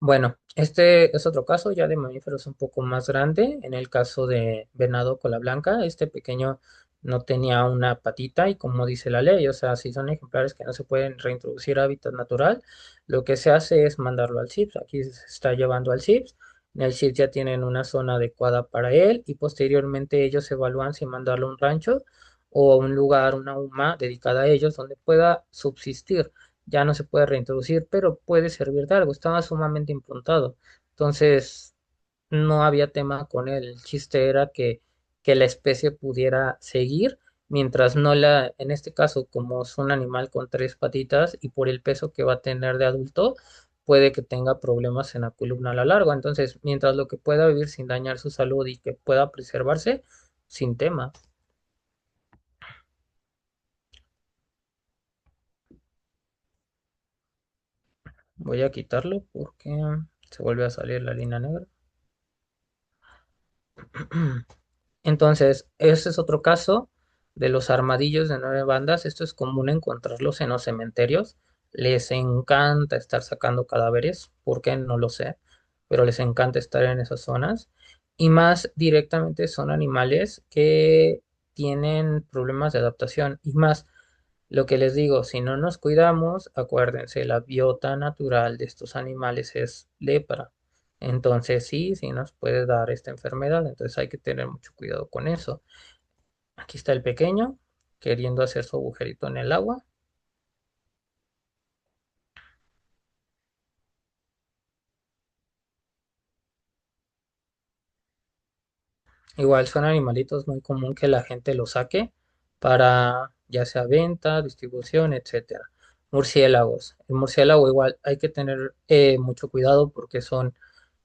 Bueno, este es otro caso ya de mamíferos un poco más grande. En el caso de venado cola blanca, este pequeño no tenía una patita y como dice la ley, o sea, si son ejemplares que no se pueden reintroducir a hábitat natural, lo que se hace es mandarlo al CIPS. Aquí se está llevando al CIPS. En el CIPS ya tienen una zona adecuada para él y posteriormente ellos evalúan si mandarlo a un rancho o a un lugar, una UMA dedicada a ellos donde pueda subsistir. Ya no se puede reintroducir, pero puede servir de algo. Estaba sumamente implantado. Entonces, no había tema con él. El chiste era que la especie pudiera seguir, mientras no la, en este caso, como es un animal con tres patitas y por el peso que va a tener de adulto, puede que tenga problemas en la columna a la larga. Entonces, mientras lo que pueda vivir sin dañar su salud y que pueda preservarse, sin tema. Voy a quitarlo porque se vuelve a salir la línea negra. Entonces, ese es otro caso de los armadillos de nueve bandas. Esto es común encontrarlos en los cementerios. Les encanta estar sacando cadáveres, ¿por qué? No lo sé, pero les encanta estar en esas zonas. Y más directamente son animales que tienen problemas de adaptación. Y más, lo que les digo, si no nos cuidamos, acuérdense, la biota natural de estos animales es lepra. Entonces sí nos puede dar esta enfermedad, entonces hay que tener mucho cuidado con eso. Aquí está el pequeño queriendo hacer su agujerito en el agua. Igual son animalitos muy común que la gente los saque para ya sea venta, distribución, etcétera. Murciélagos. El murciélago igual hay que tener mucho cuidado porque son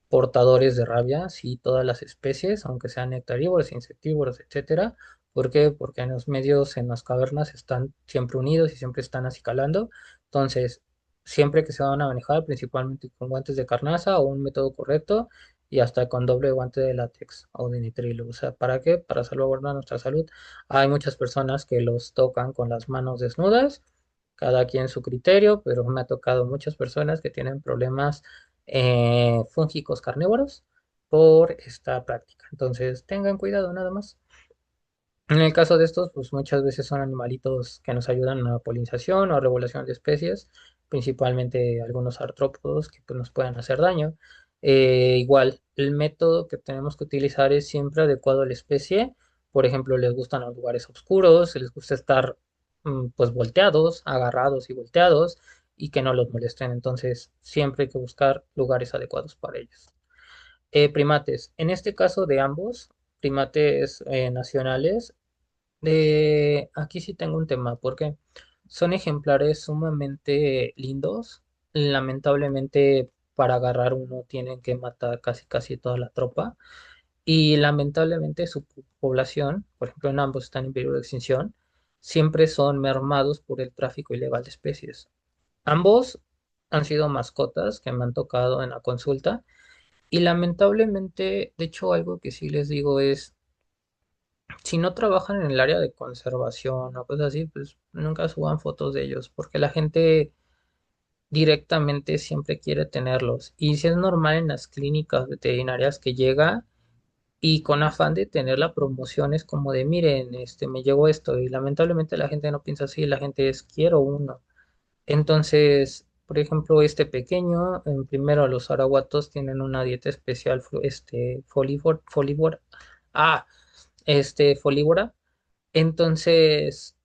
portadores de rabia, sí, todas las especies, aunque sean nectarívoros, insectívoros, etcétera. ¿Por qué? Porque en los medios, en las cavernas, están siempre unidos y siempre están acicalando. Entonces, siempre que se van a manejar, principalmente con guantes de carnaza o un método correcto y hasta con doble guante de látex o de nitrilo. O sea, ¿para qué? Para salvaguardar nuestra salud. Hay muchas personas que los tocan con las manos desnudas, cada quien su criterio, pero me ha tocado muchas personas que tienen problemas fúngicos carnívoros por esta práctica. Entonces, tengan cuidado nada más. En el caso de estos, pues muchas veces son animalitos que nos ayudan a la polinización o a regulación de especies, principalmente algunos artrópodos que pues, nos pueden hacer daño. Igual, el método que tenemos que utilizar es siempre adecuado a la especie. Por ejemplo, les gustan los lugares oscuros, les gusta estar pues volteados, agarrados y volteados y que no los molesten. Entonces, siempre hay que buscar lugares adecuados para ellos. Primates, en este caso de ambos, primates nacionales, aquí sí tengo un tema, porque son ejemplares sumamente lindos. Lamentablemente, para agarrar uno tienen que matar casi casi toda la tropa. Y lamentablemente su población, por ejemplo, en ambos están en peligro de extinción, siempre son mermados por el tráfico ilegal de especies. Ambos han sido mascotas que me han tocado en la consulta y lamentablemente, de hecho, algo que sí les digo es, si no trabajan en el área de conservación o cosas así, pues nunca suban fotos de ellos, porque la gente directamente siempre quiere tenerlos. Y si es normal en las clínicas veterinarias que llega y con afán de tener la promoción es como de, miren, me llegó esto y lamentablemente la gente no piensa así, la gente es, quiero uno. Entonces, por ejemplo, este pequeño, en primero los araguatos tienen una dieta especial, ah, folívora. Entonces,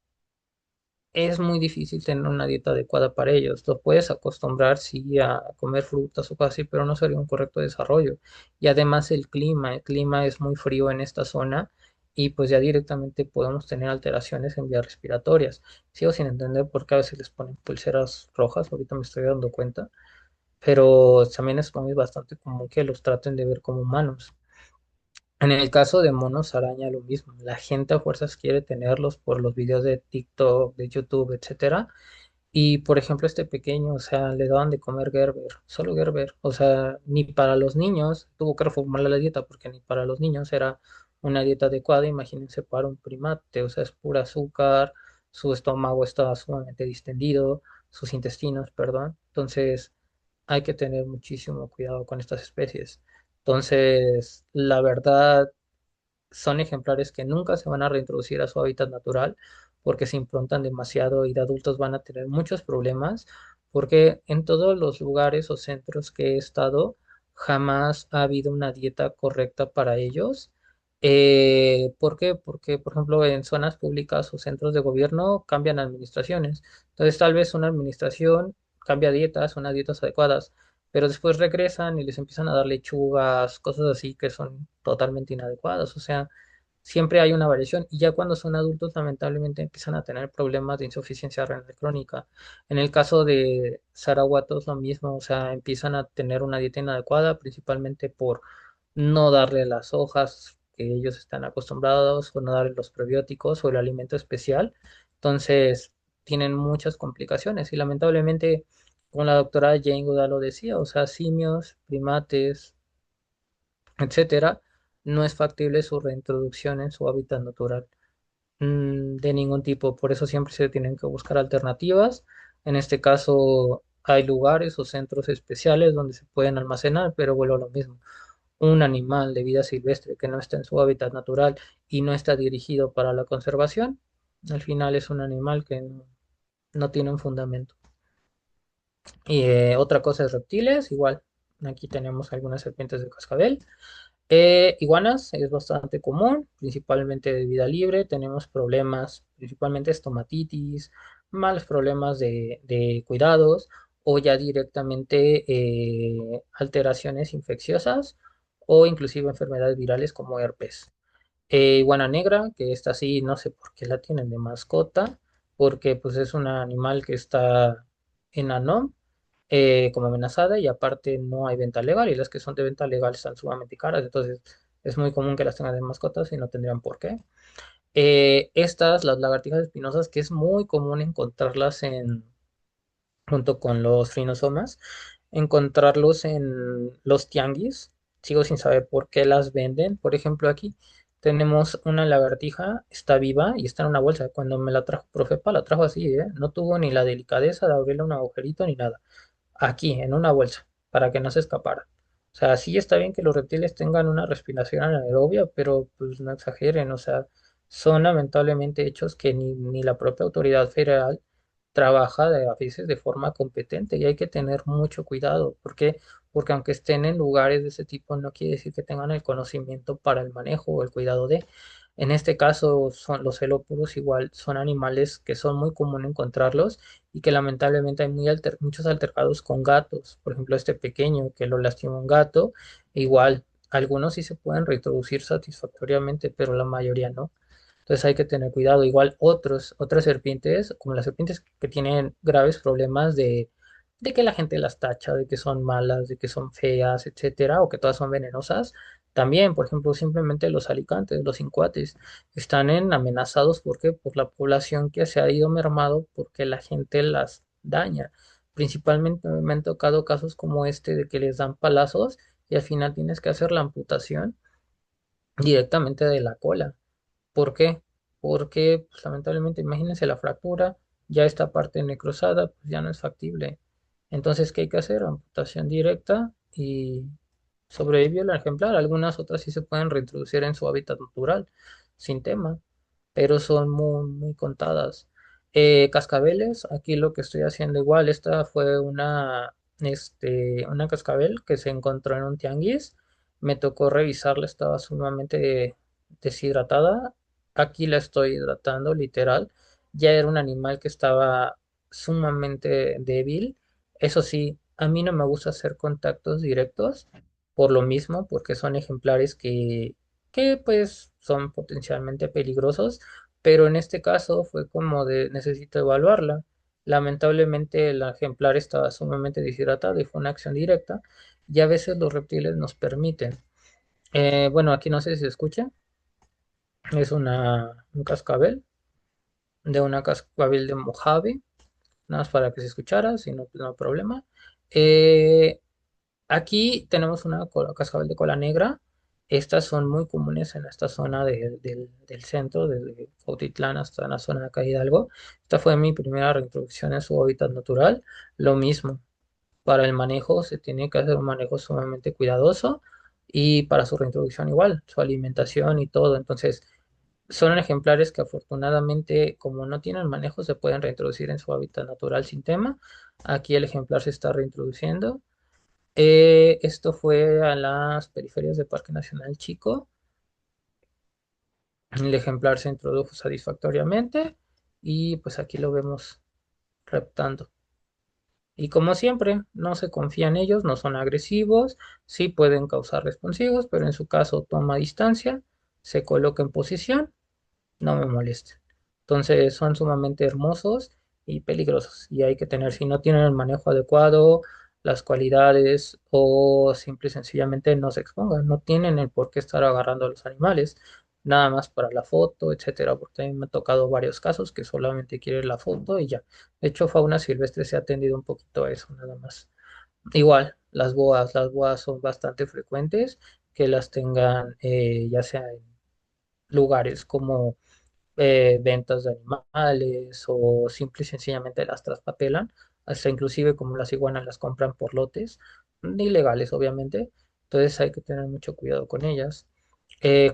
es muy difícil tener una dieta adecuada para ellos. Lo puedes acostumbrar, sí, a comer frutas o cosas así, pero no sería un correcto desarrollo. Y además el clima es muy frío en esta zona y pues ya directamente podemos tener alteraciones en vías respiratorias. Sigo sin entender por qué a veces les ponen pulseras rojas, ahorita me estoy dando cuenta. pero también es como bastante común que los traten de ver como humanos. En el caso de monos araña, lo mismo. La gente a fuerzas quiere tenerlos por los videos de TikTok, de YouTube, etcétera. Y por ejemplo, este pequeño, o sea, le daban de comer Gerber, solo Gerber. O sea, ni para los niños, tuvo que reformular la dieta porque ni para los niños era una dieta adecuada. Imagínense para un primate, o sea, es pura azúcar, su estómago estaba sumamente distendido, sus intestinos, perdón. Entonces, hay que tener muchísimo cuidado con estas especies. Entonces, la verdad, son ejemplares que nunca se van a reintroducir a su hábitat natural porque se improntan demasiado y de adultos van a tener muchos problemas porque en todos los lugares o centros que he estado jamás ha habido una dieta correcta para ellos. ¿Por qué? Porque, por ejemplo, en zonas públicas o centros de gobierno cambian administraciones. Entonces, tal vez una administración cambia dietas, unas dietas adecuadas, pero después regresan y les empiezan a dar lechugas, cosas así que son totalmente inadecuadas. O sea, siempre hay una variación y ya cuando son adultos lamentablemente empiezan a tener problemas de insuficiencia renal crónica. En el caso de Zaraguatos lo mismo, o sea, empiezan a tener una dieta inadecuada principalmente por no darle las hojas que ellos están acostumbrados o no darle los probióticos o el alimento especial. Entonces, tienen muchas complicaciones y lamentablemente, como la doctora Jane Goodall lo decía, o sea, simios, primates, etcétera, no es factible su reintroducción en su hábitat natural de ningún tipo. Por eso siempre se tienen que buscar alternativas. En este caso, hay lugares o centros especiales donde se pueden almacenar, pero vuelvo a lo mismo. Un animal de vida silvestre que no está en su hábitat natural y no está dirigido para la conservación, al final es un animal que no tiene un fundamento. Y otra cosa es reptiles, igual. Aquí tenemos algunas serpientes de cascabel. Iguanas es bastante común, principalmente de vida libre. Tenemos problemas, principalmente estomatitis, malos problemas de cuidados o ya directamente alteraciones infecciosas o inclusive enfermedades virales como herpes. Iguana negra, que esta sí, no sé por qué la tienen de mascota, porque pues es un animal que está en ANOM como amenazada y aparte no hay venta legal y las que son de venta legal están sumamente caras, entonces es muy común que las tengan de mascotas y no tendrían por qué. Estas, las lagartijas espinosas, que es muy común encontrarlas junto con los rinosomas, encontrarlos en los tianguis. Sigo sin saber por qué las venden. Por ejemplo, aquí tenemos una lagartija, está viva y está en una bolsa. Cuando me la trajo Profepa, la trajo así, ¿eh? No tuvo ni la delicadeza de abrirle un agujerito ni nada aquí, en una bolsa, para que no se escapara. O sea, sí está bien que los reptiles tengan una respiración anaerobia, pero pues no exageren, o sea, son lamentablemente hechos que ni la propia autoridad federal trabaja a veces de forma competente y hay que tener mucho cuidado. ¿Por qué? Porque aunque estén en lugares de ese tipo, no quiere decir que tengan el conocimiento para el manejo o el cuidado de. En este caso, son los celópodos igual, son animales que son muy común encontrarlos y que lamentablemente hay muchos altercados con gatos. Por ejemplo, este pequeño que lo lastimó un gato, igual, algunos sí se pueden reintroducir satisfactoriamente, pero la mayoría no. Entonces hay que tener cuidado. Igual otras serpientes, como las serpientes que tienen graves problemas de que la gente las tacha, de que son malas, de que son feas, etcétera, o que todas son venenosas. También, por ejemplo, simplemente los alicantes, los incuates, están en amenazados porque por la población que se ha ido mermado porque la gente las daña. Principalmente me han tocado casos como este de que les dan palazos y al final tienes que hacer la amputación directamente de la cola. ¿Por qué? Porque pues, lamentablemente, imagínense la fractura, ya esta parte necrosada, pues ya no es factible. Entonces, ¿qué hay que hacer? Amputación directa y sobrevivió el ejemplar. Algunas otras sí se pueden reintroducir en su hábitat natural, sin tema, pero son muy, muy contadas. Cascabeles, aquí lo que estoy haciendo igual, esta fue una cascabel que se encontró en un tianguis. Me tocó revisarla, estaba sumamente deshidratada. Aquí la estoy hidratando, literal. Ya era un animal que estaba sumamente débil. Eso sí, a mí no me gusta hacer contactos directos por lo mismo, porque son ejemplares que pues son potencialmente peligrosos, pero en este caso fue como de necesito evaluarla. Lamentablemente el ejemplar estaba sumamente deshidratado y fue una acción directa, y a veces los reptiles nos permiten. Bueno, aquí no sé si se escucha, es un cascabel, de una cascabel de Mojave, nada más para que se escuchara, si no, pues no hay problema. Eh, Aquí tenemos una cascabel de cola negra. Estas son muy comunes en esta zona del centro, desde Cuautitlán hasta la zona de acá de Hidalgo. Esta fue mi primera reintroducción en su hábitat natural. Lo mismo, para el manejo se tiene que hacer un manejo sumamente cuidadoso, y para su reintroducción igual, su alimentación y todo. Entonces, son ejemplares que afortunadamente, como no tienen manejo, se pueden reintroducir en su hábitat natural sin tema. Aquí el ejemplar se está reintroduciendo. Esto fue a las periferias del Parque Nacional Chico. El ejemplar se introdujo satisfactoriamente y pues aquí lo vemos reptando. Y como siempre, no se confía en ellos, no son agresivos, sí pueden causar responsivos, pero en su caso toma distancia, se coloca en posición, no me molesten. Entonces son sumamente hermosos y peligrosos, y hay que tener, si no tienen el manejo adecuado, las cualidades, o simple y sencillamente no se expongan, no tienen el por qué estar agarrando a los animales, nada más para la foto, etcétera, porque a mí me ha tocado varios casos que solamente quieren la foto y ya. De hecho, fauna silvestre se ha atendido un poquito a eso, nada más. Igual, las boas son bastante frecuentes que las tengan, ya sea en lugares como ventas de animales, o simple y sencillamente las traspapelan, hasta inclusive como las iguanas las compran por lotes, ilegales obviamente, entonces hay que tener mucho cuidado con ellas.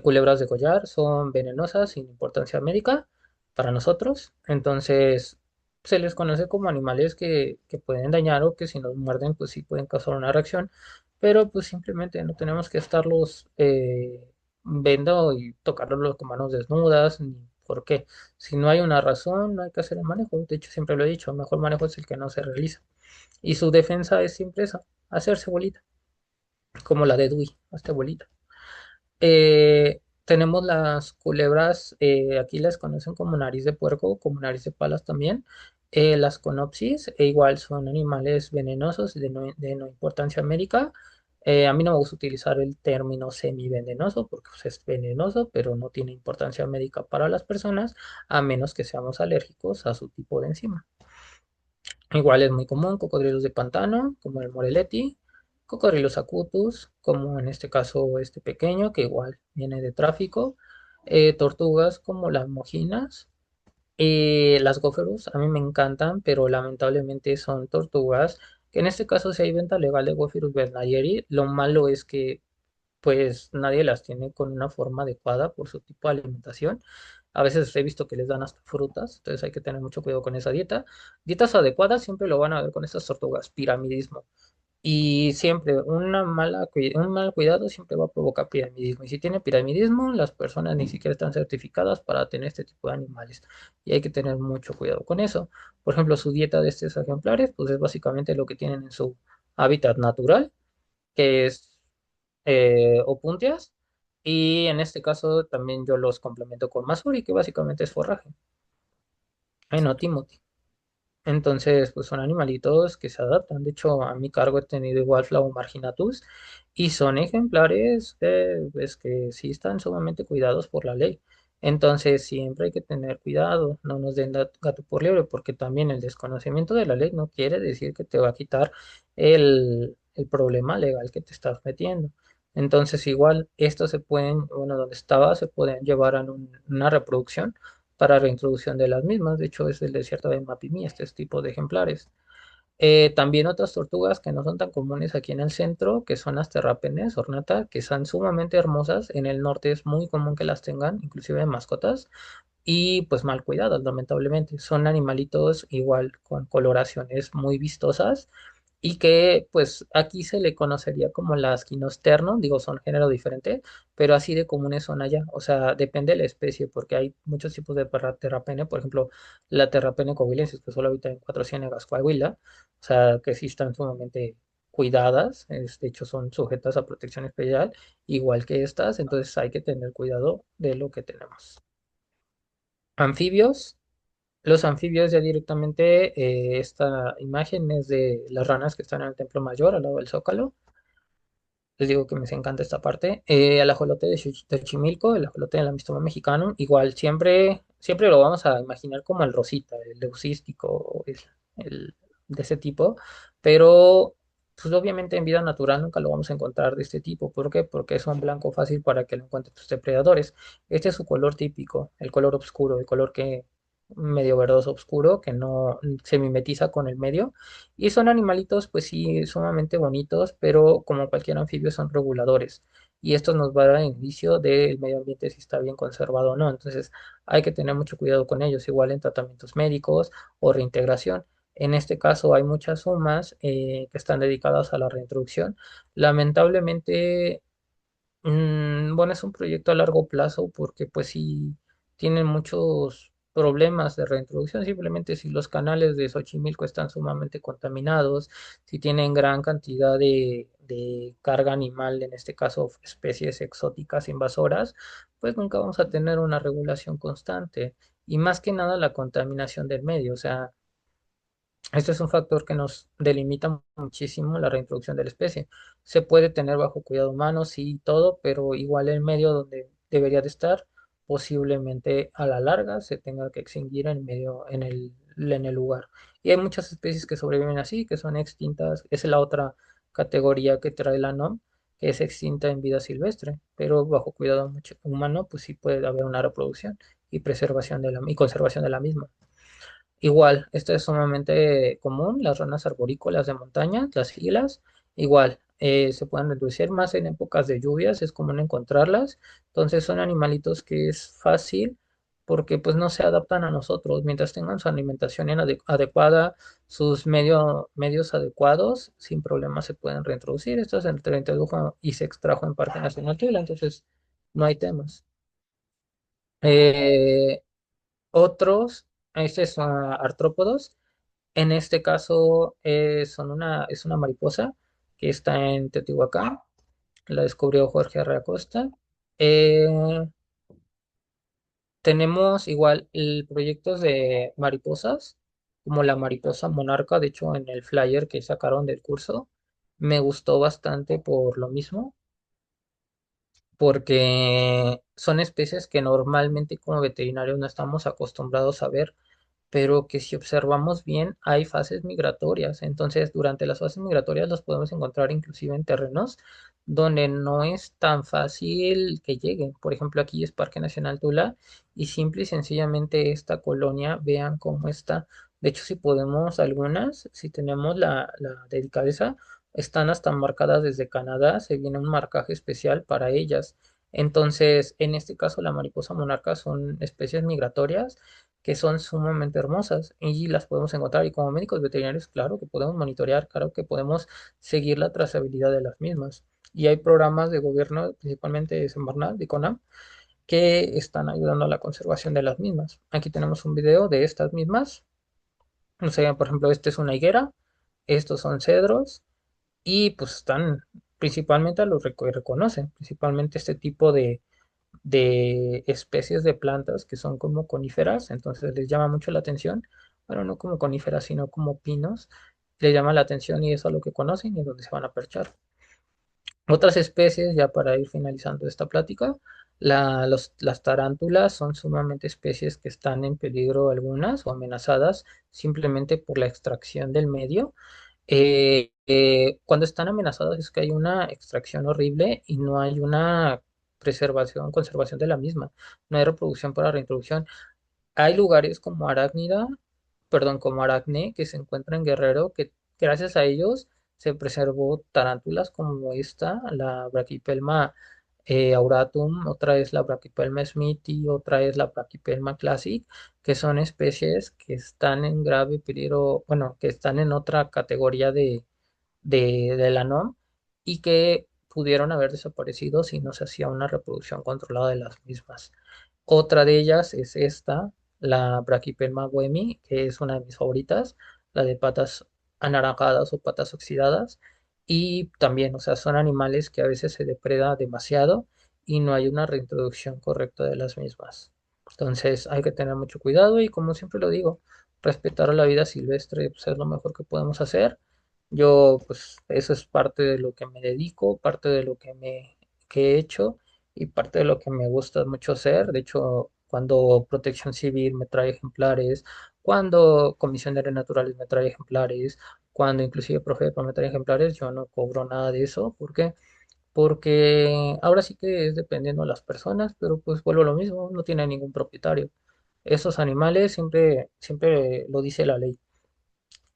Culebras de collar son venenosas sin importancia médica para nosotros, entonces se les conoce como animales que pueden dañar, o que si nos muerden pues sí pueden causar una reacción, pero pues simplemente no tenemos que estarlos vendo y tocarlos con manos desnudas, ni por qué. Si no hay una razón, no hay que hacer el manejo. De hecho, siempre lo he dicho, el mejor manejo es el que no se realiza. Y su defensa es siempre esa, hacerse bolita, como la de Dewey, hazte bolita. Tenemos las culebras, aquí las conocen como nariz de puerco, como nariz de palas también. Las conopsis, igual son animales venenosos de no importancia médica. A mí no me gusta utilizar el término semivenenoso porque pues, es venenoso, pero no tiene importancia médica para las personas, a menos que seamos alérgicos a su tipo de enzima. Igual es muy común, cocodrilos de pantano, como el Moreletti, cocodrilos acutus, como en este caso este pequeño, que igual viene de tráfico, tortugas como las mojinas, las góferos, a mí me encantan, pero lamentablemente son tortugas, que en este caso si hay venta legal de Góferus bernayeri, lo malo es que pues nadie las tiene con una forma adecuada por su tipo de alimentación. A veces he visto que les dan hasta frutas, entonces hay que tener mucho cuidado con esa dieta. Dietas adecuadas siempre lo van a ver con estas tortugas, piramidismo. Y siempre un mal cuidado siempre va a provocar piramidismo. Y si tiene piramidismo, las personas ni siquiera están certificadas para tener este tipo de animales. Y hay que tener mucho cuidado con eso. Por ejemplo, su dieta de estos ejemplares, pues es básicamente lo que tienen en su hábitat natural, que es opuntias, y en este caso también yo los complemento con Masuri, que básicamente es forraje. Ay, no, Timothy. Entonces, pues son animalitos que se adaptan. De hecho, a mi cargo he tenido igual Marginatus, y son ejemplares pues, que sí están sumamente cuidados por la ley. Entonces, siempre hay que tener cuidado, no nos den gato por liebre, porque también el desconocimiento de la ley no quiere decir que te va a quitar el problema legal que te estás metiendo. Entonces, igual, estos se pueden, bueno, donde estaba, se pueden llevar a una reproducción para reintroducción de las mismas. De hecho, es el desierto de Mapimí, este tipo de ejemplares. También otras tortugas que no son tan comunes aquí en el centro, que son las terrapenes ornata, que son sumamente hermosas. En el norte es muy común que las tengan, inclusive en mascotas, y pues mal cuidadas, lamentablemente. Son animalitos igual con coloraciones muy vistosas, y que pues aquí se le conocería como las quinosterno, digo, son género diferente, pero así de comunes son allá. O sea, depende de la especie, porque hay muchos tipos de terrapene, por ejemplo, la terrapene coahuilensis, que solo habita en Cuatro Ciénegas, Coahuila, o sea, que sí están sumamente cuidadas, de hecho son sujetas a protección especial, igual que estas, entonces hay que tener cuidado de lo que tenemos. Anfibios. Los anfibios ya directamente, esta imagen es de las ranas que están en el Templo Mayor, al lado del Zócalo. Les digo que me encanta esta parte. El ajolote de Chimilco, el ajolote del amistoma mexicano, igual siempre lo vamos a imaginar como el rosita, el leucístico, el- de ese tipo, pero pues obviamente en vida natural nunca lo vamos a encontrar de este tipo. ¿Por qué? Porque es un blanco fácil para que lo encuentren tus depredadores. Este es su color típico, el color oscuro, el color que medio verdoso oscuro que no se mimetiza con el medio y son animalitos, pues sí, sumamente bonitos, pero como cualquier anfibio son reguladores. Y esto nos va a dar indicio del medio ambiente si está bien conservado o no. Entonces hay que tener mucho cuidado con ellos, igual en tratamientos médicos o reintegración. En este caso hay muchas sumas que están dedicadas a la reintroducción. Lamentablemente, bueno, es un proyecto a largo plazo porque pues sí tienen muchos problemas de reintroducción. Simplemente si los canales de Xochimilco están sumamente contaminados, si tienen gran cantidad de carga animal, en este caso especies exóticas invasoras, pues nunca vamos a tener una regulación constante. Y más que nada la contaminación del medio. O sea, esto es un factor que nos delimita muchísimo la reintroducción de la especie. Se puede tener bajo cuidado humano, sí, y todo, pero igual el medio donde debería de estar, posiblemente a la larga se tenga que extinguir en medio, en el lugar. Y hay muchas especies que sobreviven así, que son extintas. Es la otra categoría que trae la NOM, que es extinta en vida silvestre, pero bajo cuidado humano, pues sí puede haber una reproducción y preservación y conservación de la misma. Igual, esto es sumamente común, las ranas arborícolas de montaña, las gilas, igual, se pueden reducir más en épocas de lluvias, es común encontrarlas, entonces son animalitos que es fácil porque pues no se adaptan a nosotros, mientras tengan su alimentación adecuada, sus medios adecuados, sin problema se pueden reintroducir, esto se reintrodujo y se extrajo en Parque Nacional Tila, entonces no hay temas. Eh, Otros, este son artrópodos. En este caso es una mariposa que está en Teotihuacán. La descubrió Jorge Arreacosta. Eh, Tenemos igual proyectos de mariposas, como la mariposa monarca. De hecho, en el flyer que sacaron del curso, me gustó bastante por lo mismo, porque son especies que normalmente como veterinarios no estamos acostumbrados a ver, pero que si observamos bien hay fases migratorias. Entonces, durante las fases migratorias los podemos encontrar inclusive en terrenos donde no es tan fácil que lleguen. Por ejemplo, aquí es Parque Nacional Tula y simple y sencillamente esta colonia, vean cómo está. De hecho, si podemos, algunas, si tenemos la delicadeza, están hasta marcadas desde Canadá, se viene un marcaje especial para ellas. Entonces, en este caso, la mariposa monarca son especies migratorias que son sumamente hermosas y las podemos encontrar. Y como médicos veterinarios, claro que podemos monitorear, claro que podemos seguir la trazabilidad de las mismas. Y hay programas de gobierno, principalmente de Semarnat, de CONAM, que están ayudando a la conservación de las mismas. Aquí tenemos un video de estas mismas. O sea, por ejemplo, este es una higuera, estos son cedros y pues están principalmente a los que reconocen, principalmente este tipo de especies de plantas que son como coníferas, entonces les llama mucho la atención, bueno, no como coníferas, sino como pinos, les llama la atención y eso es lo que conocen y es donde se van a perchar. Otras especies, ya para ir finalizando esta plática, las tarántulas son sumamente especies que están en peligro algunas o amenazadas simplemente por la extracción del medio. Cuando están amenazadas es que hay una extracción horrible y no hay una conservación de la misma. No hay reproducción para reintroducción. Hay lugares como Arácnida, perdón, como Aracne, que se encuentra en Guerrero, que gracias a ellos se preservó tarántulas como esta, la Brachypelma auratum, otra es la Brachypelma smithi, otra es la Brachypelma classic, que son especies que están en grave peligro, bueno, que están en otra categoría de la NOM y que pudieron haber desaparecido si no se hacía una reproducción controlada de las mismas. Otra de ellas es esta, la Brachypelma boemi, que es una de mis favoritas, la de patas anaranjadas o patas oxidadas. Y también, o sea, son animales que a veces se depreda demasiado y no hay una reintroducción correcta de las mismas. Entonces hay que tener mucho cuidado y como siempre lo digo, respetar la vida silvestre pues, es lo mejor que podemos hacer. Yo pues eso es parte de lo que me dedico, parte de lo que he hecho y parte de lo que me gusta mucho hacer. De hecho, cuando Protección Civil me trae ejemplares, cuando Comisión de Áreas Naturales me trae ejemplares, cuando inclusive Profepa me trae ejemplares, yo no cobro nada de eso. ¿Por qué? Porque ahora sí que es dependiendo de las personas, pero pues vuelvo a lo mismo, no tiene ningún propietario. Esos animales siempre lo dice la ley.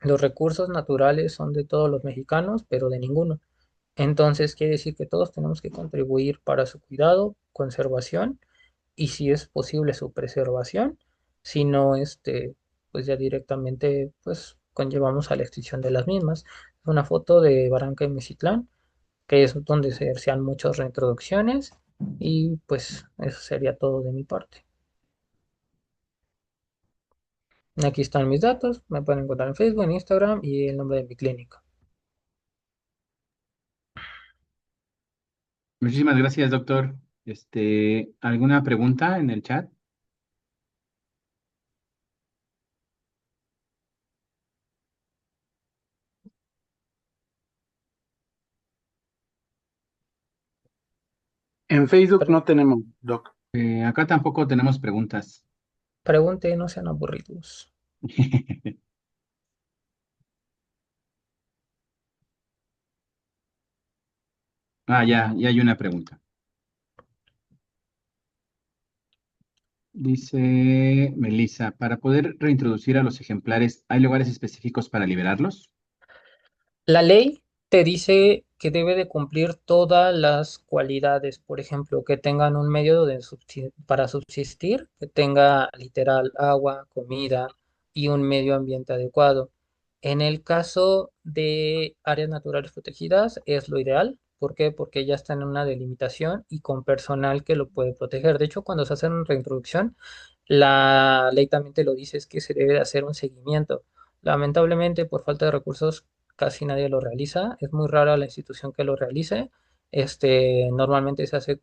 Los recursos naturales son de todos los mexicanos, pero de ninguno. Entonces quiere decir que todos tenemos que contribuir para su cuidado, conservación y si es posible su preservación, si no, pues ya directamente pues conllevamos a la extinción de las mismas. Una foto de Barranca y Mecitlán que es donde se hacían muchas reintroducciones y pues eso sería todo de mi parte. Aquí están mis datos, me pueden encontrar en Facebook, en Instagram y el nombre de mi clínica. Muchísimas gracias, doctor. ¿Alguna pregunta en el chat? En Facebook Pre- no tenemos, Doc. Acá tampoco tenemos preguntas. Pregunte, no sean aburridos. Ya hay una pregunta. Dice Melissa, para poder reintroducir a los ejemplares, ¿hay lugares específicos para liberarlos? La ley te dice que debe de cumplir todas las cualidades, por ejemplo, que tengan un medio para subsistir, que tenga literal agua, comida y un medio ambiente adecuado. En el caso de áreas naturales protegidas es lo ideal. ¿Por qué? Porque ya está en una delimitación y con personal que lo puede proteger. De hecho, cuando se hace una reintroducción, la ley también te lo dice, es que se debe de hacer un seguimiento. Lamentablemente, por falta de recursos, casi nadie lo realiza. Es muy rara la institución que lo realice. Normalmente se hace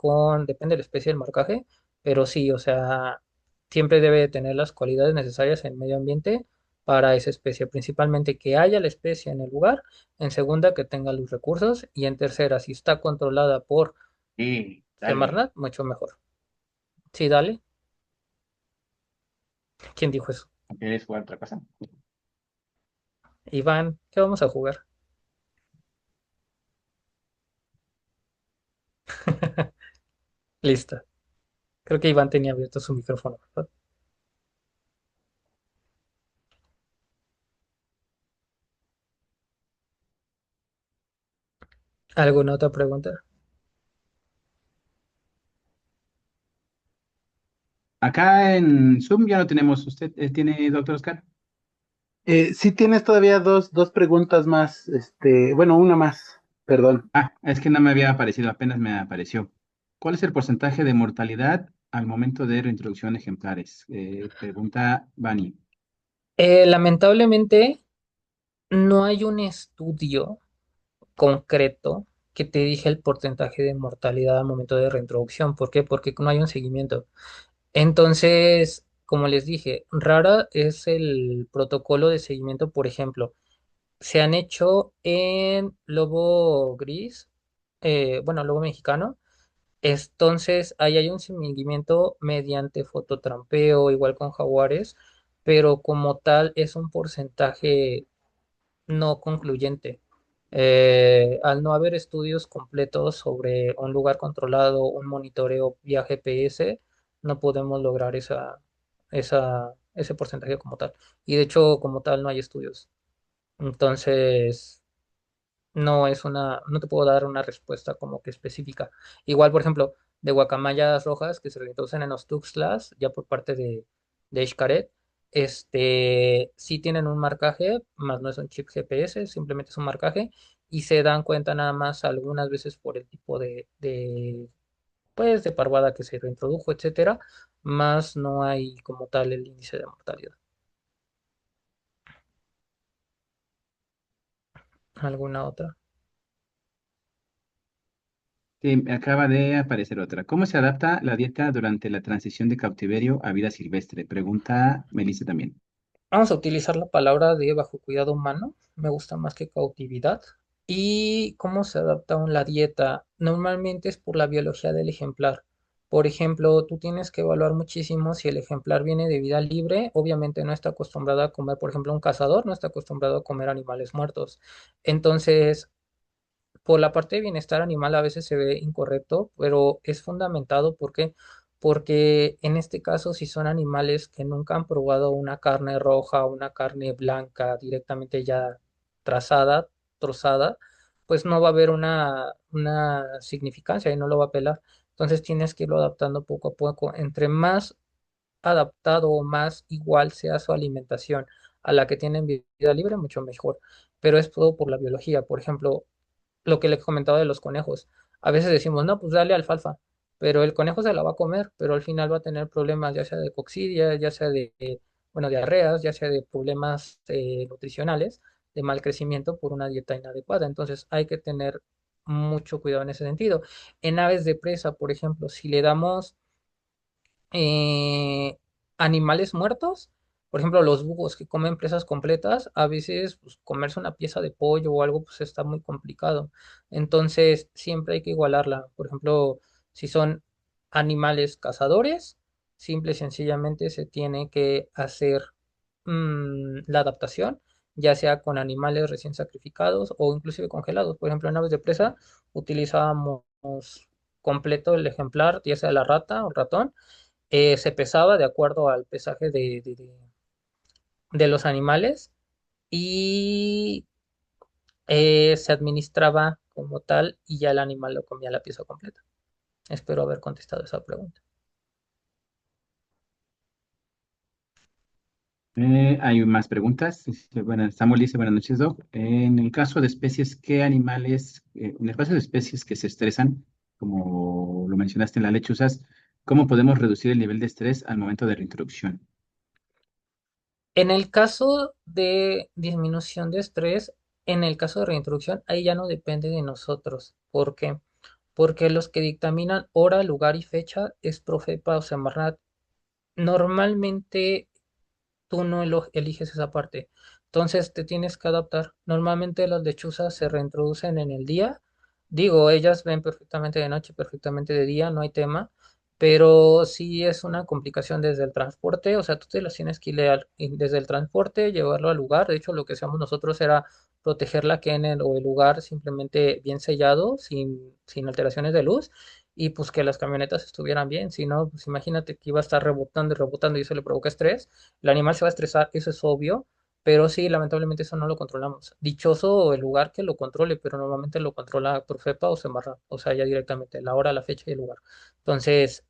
depende de la especie del marcaje, pero sí, o sea, siempre debe de tener las cualidades necesarias en medio ambiente para esa especie, principalmente que haya la especie en el lugar, en segunda, que tenga los recursos y en tercera, si está controlada por Sí, dale. Semarnat, mucho mejor. Sí, dale. ¿Quién dijo eso? ¿Quieres jugar otra cosa? Iván, ¿qué vamos a jugar? Listo. Creo que Iván tenía abierto su micrófono, ¿verdad? ¿Alguna otra pregunta? Acá en Zoom ya no tenemos. ¿Usted tiene, doctor Oscar? Sí tienes todavía dos preguntas más, bueno, una más, perdón. Es que no me había aparecido, apenas me apareció. ¿Cuál es el porcentaje de mortalidad al momento de reintroducción de ejemplares? Pregunta Bani. Lamentablemente, no hay un estudio concreto que te dije el porcentaje de mortalidad al momento de reintroducción. ¿Por qué? Porque no hay un seguimiento. Entonces, como les dije, rara es el protocolo de seguimiento, por ejemplo. Se han hecho en lobo gris, bueno, lobo mexicano. Entonces, ahí hay un seguimiento mediante fototrampeo, igual con jaguares, pero como tal es un porcentaje no concluyente. Al no haber estudios completos sobre un lugar controlado, un monitoreo vía GPS, no podemos lograr ese porcentaje como tal. Y de hecho, como tal, no hay estudios. Entonces, no te puedo dar una respuesta como que específica. Igual, por ejemplo, de guacamayas rojas que se reproducen en los Tuxtlas, ya por parte de Xcaret, sí tienen un marcaje, más no es un chip GPS, simplemente es un marcaje, y se dan cuenta nada más algunas veces por el tipo pues, de parvada que se reintrodujo, etcétera, más no hay como tal el índice de mortalidad. ¿Alguna otra? Sí, me acaba de aparecer otra. ¿Cómo se adapta la dieta durante la transición de cautiverio a vida silvestre? Pregunta Melissa también. Vamos a utilizar la palabra de bajo cuidado humano, me gusta más que cautividad. ¿Y cómo se adapta la dieta? Normalmente es por la biología del ejemplar. Por ejemplo, tú tienes que evaluar muchísimo si el ejemplar viene de vida libre, obviamente no está acostumbrado a comer, por ejemplo, un cazador no está acostumbrado a comer animales muertos. Entonces, por la parte de bienestar animal a veces se ve incorrecto, pero es fundamentado porque en este caso si son animales que nunca han probado una carne roja o una carne blanca directamente ya trazada, trozada, pues no va a haber una significancia y no lo va a pelar. Entonces tienes que irlo adaptando poco a poco. Entre más adaptado o más igual sea su alimentación a la que tienen vida libre, mucho mejor. Pero es todo por la biología. Por ejemplo, lo que les comentaba de los conejos. A veces decimos, no, pues dale alfalfa, pero el conejo se la va a comer, pero al final va a tener problemas, ya sea de coccidia, ya sea bueno, diarreas, ya sea de problemas nutricionales, de mal crecimiento por una dieta inadecuada. Entonces hay que tener mucho cuidado en ese sentido. En aves de presa, por ejemplo, si le damos eh, animales muertos, por ejemplo, los búhos que comen presas completas, a veces pues, comerse una pieza de pollo o algo pues está muy complicado. Entonces, siempre hay que igualarla. Por ejemplo, si son animales cazadores, simple y sencillamente se tiene que hacer la adaptación, ya sea con animales recién sacrificados o inclusive congelados. Por ejemplo, en aves de presa utilizábamos completo el ejemplar, ya sea la rata o el ratón, se pesaba de acuerdo al pesaje de los animales y se administraba como tal y ya el animal lo comía la pieza completa. Espero haber contestado esa pregunta. Hay más preguntas. Bueno, Samuel dice, buenas noches, Doc. En el caso de especies, ¿qué animales, en el caso de especies que se estresan, como lo mencionaste en las lechuzas, cómo podemos reducir el nivel de estrés al momento de reintroducción? En el caso de disminución de estrés, en el caso de reintroducción, ahí ya no depende de nosotros. ¿Por qué? Porque los que dictaminan hora, lugar y fecha es Profepa o Semarnat. Normalmente tú no eliges esa parte. Entonces te tienes que adaptar. Normalmente las lechuzas se reintroducen en el día. Digo, ellas ven perfectamente de noche, perfectamente de día, no hay tema. Pero sí es una complicación desde el transporte, o sea, tú te las tienes que ir desde el transporte, llevarlo al lugar. De hecho, lo que hacíamos nosotros era proteger la kennel o el lugar simplemente bien sellado, sin alteraciones de luz, y pues que las camionetas estuvieran bien. Si no, pues imagínate que iba a estar rebotando y rebotando y eso le provoca estrés. El animal se va a estresar, eso es obvio, pero sí, lamentablemente eso no lo controlamos. Dichoso el lugar que lo controle, pero normalmente lo controla Profepa o Semarra, o sea, ya directamente la hora, la fecha y el lugar. Entonces,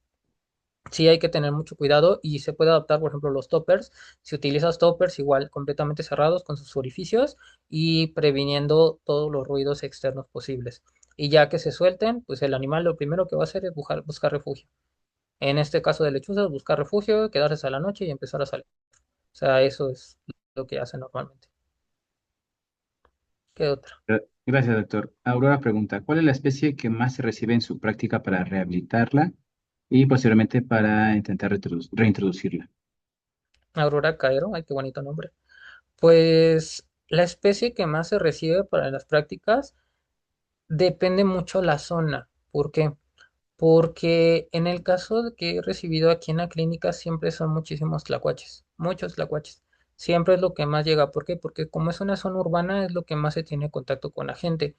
sí hay que tener mucho cuidado y se puede adaptar, por ejemplo, los toppers. Si utilizas toppers igual completamente cerrados con sus orificios y previniendo todos los ruidos externos posibles. Y ya que se suelten, pues el animal lo primero que va a hacer es buscar refugio. En este caso de lechuzas, buscar refugio, quedarse a la noche y empezar a salir. O sea, eso es lo que hace normalmente. ¿Qué otra? Gracias, doctor. Aurora pregunta, ¿cuál es la especie que más se recibe en su práctica para rehabilitarla y posteriormente para intentar reintroducirla? Aurora Caero, ay, qué bonito nombre. Pues la especie que más se recibe para las prácticas depende mucho la zona. ¿Por qué? Porque en el caso de que he recibido aquí en la clínica siempre son muchísimos tlacuaches, muchos tlacuaches. Siempre es lo que más llega. ¿Por qué? Porque como es una zona urbana es lo que más se tiene contacto con la gente.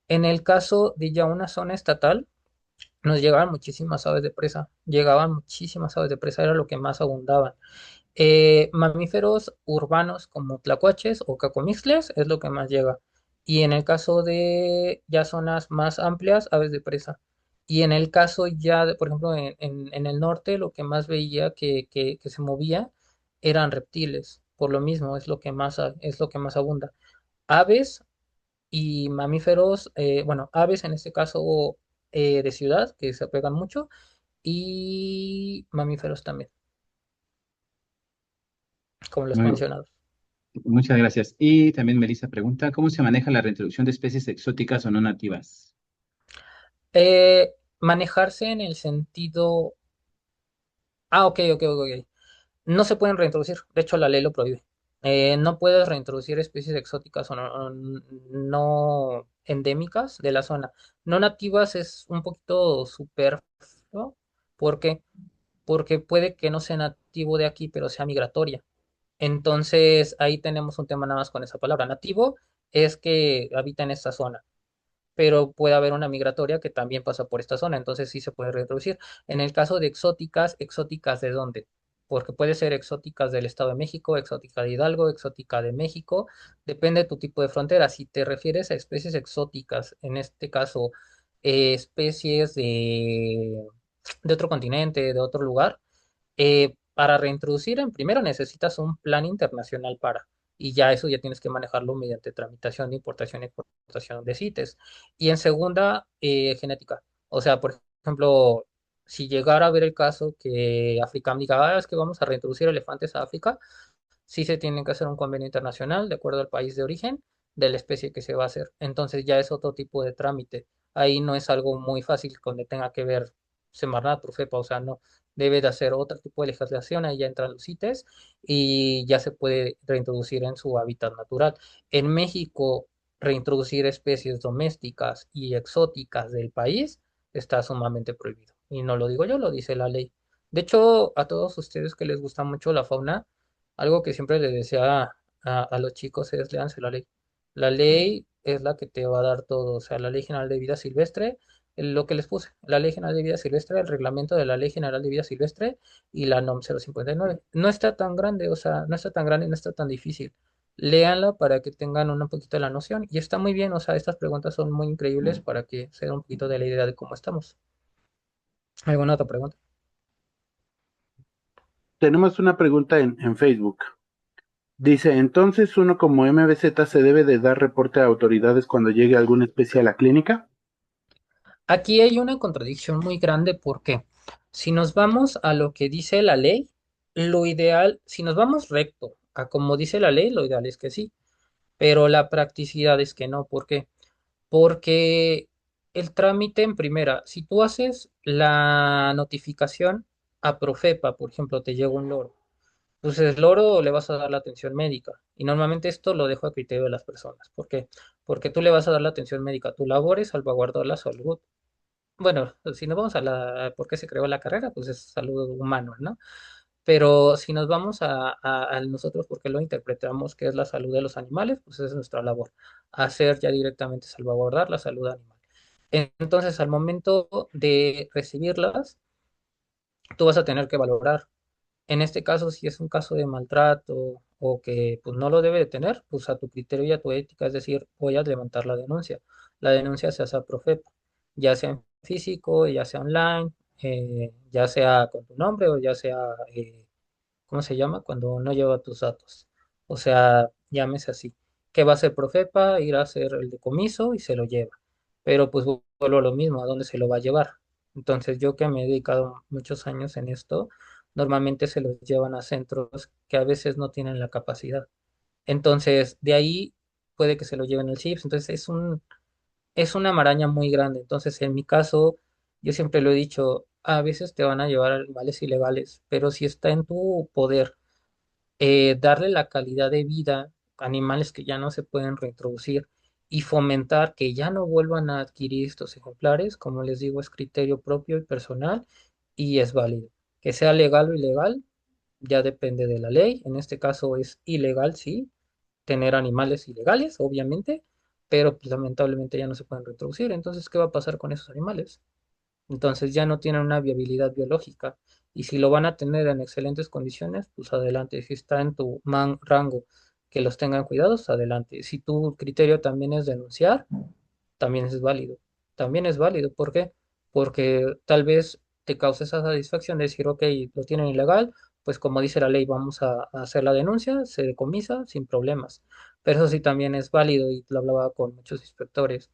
En el caso de ya una zona estatal, nos llegaban muchísimas aves de presa, llegaban muchísimas aves de presa, era lo que más abundaban. Mamíferos urbanos como tlacuaches o cacomixles es lo que más llega. Y en el caso de ya zonas más amplias, aves de presa. Y en el caso ya, por ejemplo, en el norte, lo que más veía que se movía eran reptiles. Por lo mismo, es lo que más abunda. Aves y mamíferos, bueno, aves en este caso de ciudad, que se pegan mucho, y mamíferos también, como los Muy- mencionados. Muchas gracias. Y también Melissa pregunta, ¿cómo se maneja la reintroducción de especies exóticas o no nativas? Manejarse en el sentido... Ah, ok, ok, ok. Ok. No se pueden reintroducir, de hecho la ley lo prohíbe. No puedes reintroducir especies exóticas o no endémicas de la zona. No nativas es un poquito superfluo. ¿Por qué? Porque puede que no sea nativo de aquí, pero sea migratoria. Entonces ahí tenemos un tema nada más con esa palabra. Nativo es que habita en esta zona, pero puede haber una migratoria que también pasa por esta zona, entonces sí se puede reproducir. En el caso de exóticas, ¿exóticas de dónde? Porque puede ser exóticas del Estado de México, exótica de Hidalgo, exótica de México, depende de tu tipo de frontera. Si te refieres a especies exóticas, en este caso, especies de otro continente, de otro lugar, para reintroducir, en primero necesitas un plan internacional y ya eso ya tienes que manejarlo mediante tramitación de importación y exportación de CITES. Y en segunda, genética. O sea, por ejemplo, si llegara a ver el caso que Africam diga, es que vamos a reintroducir elefantes a África, sí se tiene que hacer un convenio internacional de acuerdo al país de origen de la especie que se va a hacer. Entonces ya es otro tipo de trámite. Ahí no es algo muy fácil donde tenga que ver Semarnat, Profepa, o sea, no. Debe de hacer otro tipo de legislación, ahí ya entran los CITES y ya se puede reintroducir en su hábitat natural. En México, reintroducir especies domésticas y exóticas del país está sumamente prohibido. Y no lo digo yo, lo dice la ley. De hecho, a todos ustedes que les gusta mucho la fauna, algo que siempre les decía a los chicos es léanse la ley. La ley es la que te va a dar todo, o sea, la Ley General de Vida Silvestre, lo que les puse, la Ley General de Vida Silvestre, el reglamento de la Ley General de Vida Silvestre y la NOM 059. No está tan grande, o sea, no está tan grande y no está tan difícil. Léanla para que tengan un poquito de la noción. Y está muy bien, o sea, estas preguntas son muy increíbles para que se den un poquito de la idea de cómo estamos. ¿Alguna otra pregunta? Tenemos una pregunta en Facebook. Dice, entonces uno como MBZ se debe de dar reporte a autoridades cuando llegue alguna especie a la clínica. Aquí hay una contradicción muy grande porque si nos vamos a lo que dice la ley, lo ideal, si nos vamos recto a como dice la ley, lo ideal es que sí, pero la practicidad es que no. ¿Por qué? Porque el trámite en primera, si tú haces la notificación a Profepa, por ejemplo, te llega un loro, pues el loro le vas a dar la atención médica y normalmente esto lo dejo a criterio de las personas. ¿Por qué? Porque tú le vas a dar la atención médica. Tu labor es salvaguardar la salud. Bueno, si nos vamos a por qué se creó la carrera, pues es salud humana, ¿no? Pero si nos vamos a nosotros, porque lo interpretamos que es la salud de los animales, pues esa es nuestra labor, hacer ya directamente salvaguardar la salud animal. Entonces, al momento de recibirlas, tú vas a tener que valorar. En este caso, si es un caso de maltrato o que pues no lo debe de tener, pues a tu criterio y a tu ética, es decir, voy a levantar la denuncia. La denuncia se hace a Profepa, ya sea en físico, ya sea online, ya sea con tu nombre o ya sea, ¿cómo se llama? Cuando no lleva tus datos. O sea, llámese así. ¿Qué va a hacer Profepa? Ir a hacer el decomiso y se lo lleva. Pero pues vuelvo a lo mismo, ¿a dónde se lo va a llevar? Entonces yo que me he dedicado muchos años en esto, normalmente se los llevan a centros que a veces no tienen la capacidad. Entonces, de ahí puede que se lo lleven el CIPS. Entonces, es una maraña muy grande. Entonces, en mi caso, yo siempre lo he dicho, a veces te van a llevar a animales ilegales, pero si está en tu poder darle la calidad de vida a animales que ya no se pueden reintroducir y fomentar que ya no vuelvan a adquirir estos ejemplares, como les digo, es criterio propio y personal y es válido. Que sea legal o ilegal, ya depende de la ley. En este caso es ilegal, sí, tener animales ilegales, obviamente, pero pues, lamentablemente ya no se pueden reproducir. Entonces, ¿qué va a pasar con esos animales? Entonces ya no tienen una viabilidad biológica. Y si lo van a tener en excelentes condiciones, pues adelante. Si está en tu rango que los tengan cuidados, adelante. Si tu criterio también es denunciar, también es válido. También es válido. ¿Por qué? Porque tal vez te cause esa satisfacción de decir, ok, lo tienen ilegal, pues como dice la ley, vamos a hacer la denuncia, se decomisa sin problemas. Pero eso sí también es válido y lo hablaba con muchos inspectores.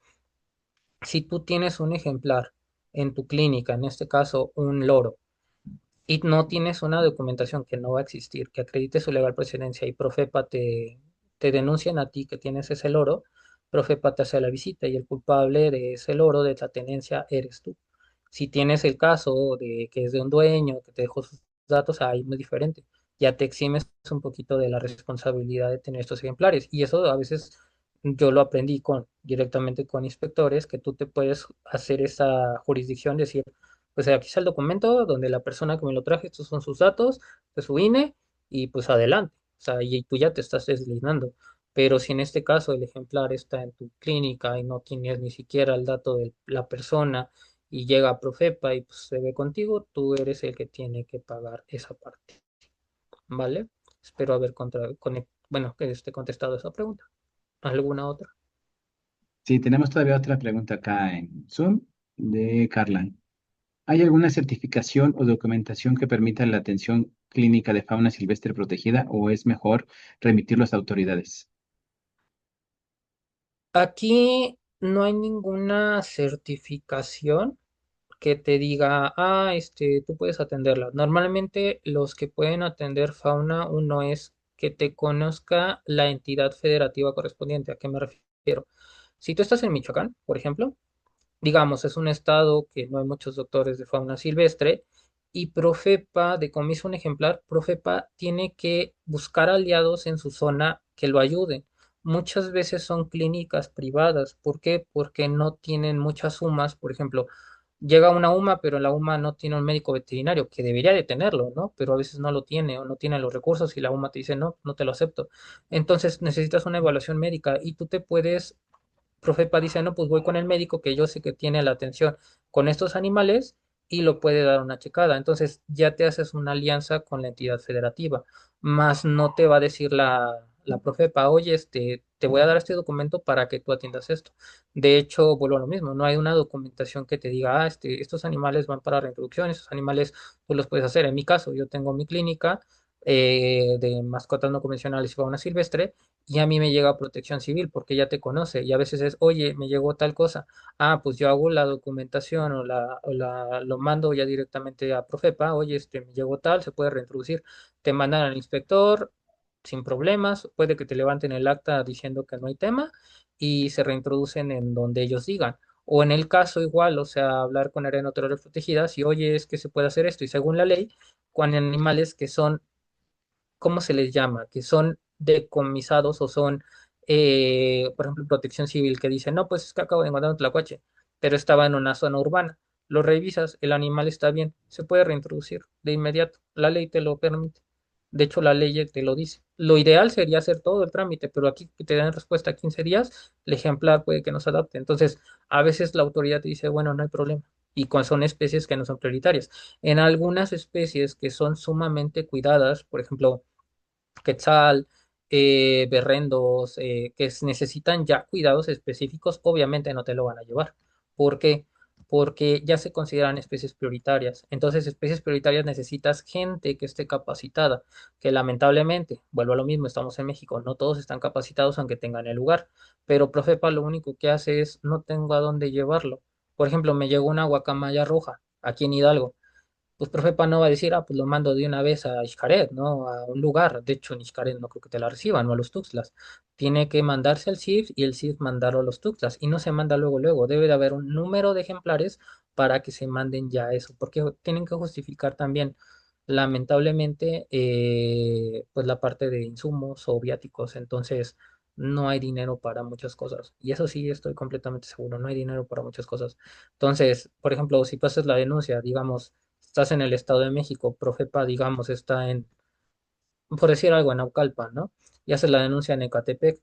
Si tú tienes un ejemplar en tu clínica, en este caso un loro, y no tienes una documentación que no va a existir, que acredite su legal procedencia y Profepa te denuncian a ti que tienes ese loro, Profepa te hace la visita y el culpable de ese loro, de la tenencia, eres tú. Si tienes el caso de que es de un dueño que te dejó sus datos, ahí es muy diferente. Ya te eximes un poquito de la responsabilidad de tener estos ejemplares. Y eso a veces yo lo aprendí directamente con inspectores, que tú te puedes hacer esa jurisdicción, decir, pues aquí está el documento donde la persona que me lo traje, estos son sus datos, de su INE, y pues adelante. O sea, y tú ya te estás deslindando. Pero si en este caso el ejemplar está en tu clínica y no tienes ni siquiera el dato de la persona y llega a Profepa y pues, se ve contigo, tú eres el que tiene que pagar esa parte, ¿vale? Espero haber bueno, que esté contestado esa pregunta. ¿Alguna otra? Sí, tenemos todavía otra pregunta acá en Zoom de Carla. ¿Hay alguna certificación o documentación que permita la atención clínica de fauna silvestre protegida o es mejor remitirlo a las autoridades? Aquí no hay ninguna certificación que te diga, tú puedes atenderla. Normalmente los que pueden atender fauna, uno es que te conozca la entidad federativa correspondiente. ¿A qué me refiero? Si tú estás en Michoacán, por ejemplo, digamos, es un estado que no hay muchos doctores de fauna silvestre y Profepa decomisa un ejemplar, Profepa tiene que buscar aliados en su zona que lo ayuden. Muchas veces son clínicas privadas. ¿Por qué? Porque no tienen muchas sumas. Por ejemplo, llega una UMA, pero la UMA no tiene un médico veterinario, que debería de tenerlo, ¿no? Pero a veces no lo tiene o no tiene los recursos y la UMA te dice, no, no te lo acepto. Entonces necesitas una evaluación médica y tú te puedes Profepa dice, no, pues voy con el médico que yo sé que tiene la atención con estos animales y lo puede dar una checada. Entonces ya te haces una alianza con la entidad federativa, más no te va a decir la Profepa, oye, te voy a dar este documento para que tú atiendas esto. De hecho, vuelvo a lo mismo, no hay una documentación que te diga, estos animales van para reintroducción, estos animales tú los puedes hacer. En mi caso, yo tengo mi clínica de mascotas no convencionales y fauna silvestre y a mí me llega protección civil porque ya te conoce y a veces es, oye, me llegó tal cosa, pues yo hago la documentación lo mando ya directamente a Profepa, oye, me llegó tal, se puede reintroducir, te mandan al inspector sin problemas, puede que te levanten el acta diciendo que no hay tema y se reintroducen en donde ellos digan. O en el caso igual, o sea, hablar con áreas naturales protegidas y oye, es que se puede hacer esto y según la ley, con animales que son ¿cómo se les llama? Que son decomisados o son, por ejemplo, protección civil, que dice, no, pues es que acabo de encontrar un tlacuache, pero estaba en una zona urbana. Lo revisas, el animal está bien, se puede reintroducir de inmediato. La ley te lo permite. De hecho, la ley te lo dice. Lo ideal sería hacer todo el trámite, pero aquí que te dan respuesta a 15 días, el ejemplar puede que no se adapte. Entonces, a veces la autoridad te dice, bueno, no hay problema. Y son especies que no son prioritarias. En algunas especies que son sumamente cuidadas, por ejemplo, quetzal, berrendos, necesitan ya cuidados específicos, obviamente no te lo van a llevar. ¿Por qué? Porque ya se consideran especies prioritarias. Entonces, especies prioritarias necesitas gente que esté capacitada, que lamentablemente, vuelvo a lo mismo, estamos en México, no todos están capacitados aunque tengan el lugar, pero Profepa lo único que hace es no tengo a dónde llevarlo. Por ejemplo, me llegó una guacamaya roja aquí en Hidalgo pues Profepa no va a decir, pues lo mando de una vez a Xcaret, ¿no? A un lugar. De hecho, en Xcaret no creo que te la reciban, no a los Tuxtlas. Tiene que mandarse al CIF y el CIF mandarlo a los Tuxtlas. Y no se manda luego, luego. Debe de haber un número de ejemplares para que se manden ya eso, porque tienen que justificar también, lamentablemente, pues la parte de insumos o viáticos. Entonces, no hay dinero para muchas cosas. Y eso sí, estoy completamente seguro, no hay dinero para muchas cosas. Entonces, por ejemplo, si pasas la denuncia, digamos, estás en el Estado de México, Profepa, digamos, está por decir algo, en Naucalpan, ¿no? Y haces la denuncia en Ecatepec,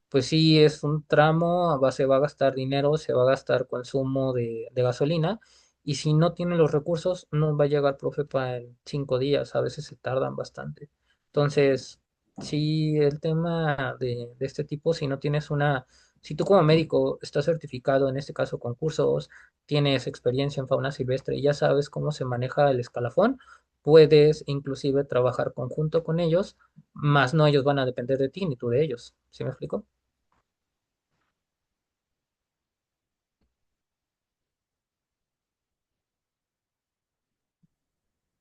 pues sí es un tramo, se va a gastar dinero, se va a gastar consumo de gasolina, y si no tiene los recursos, no va a llegar Profepa en 5 días, a veces se tardan bastante. Entonces, sí, el tema de este tipo, si no tienes si tú como médico estás certificado, en este caso con cursos, tienes experiencia en fauna silvestre y ya sabes cómo se maneja el escalafón, puedes inclusive trabajar conjunto con ellos, más no ellos van a depender de ti ni tú de ellos. ¿Sí me explico?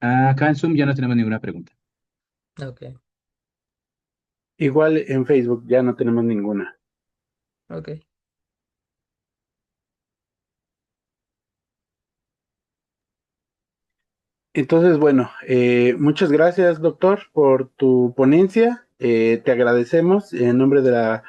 Acá en Zoom ya no tenemos ninguna pregunta. Ok, Igual en Facebook ya no tenemos ninguna. ok. Entonces, bueno, muchas gracias, doctor, por tu ponencia. Te agradecemos en nombre de la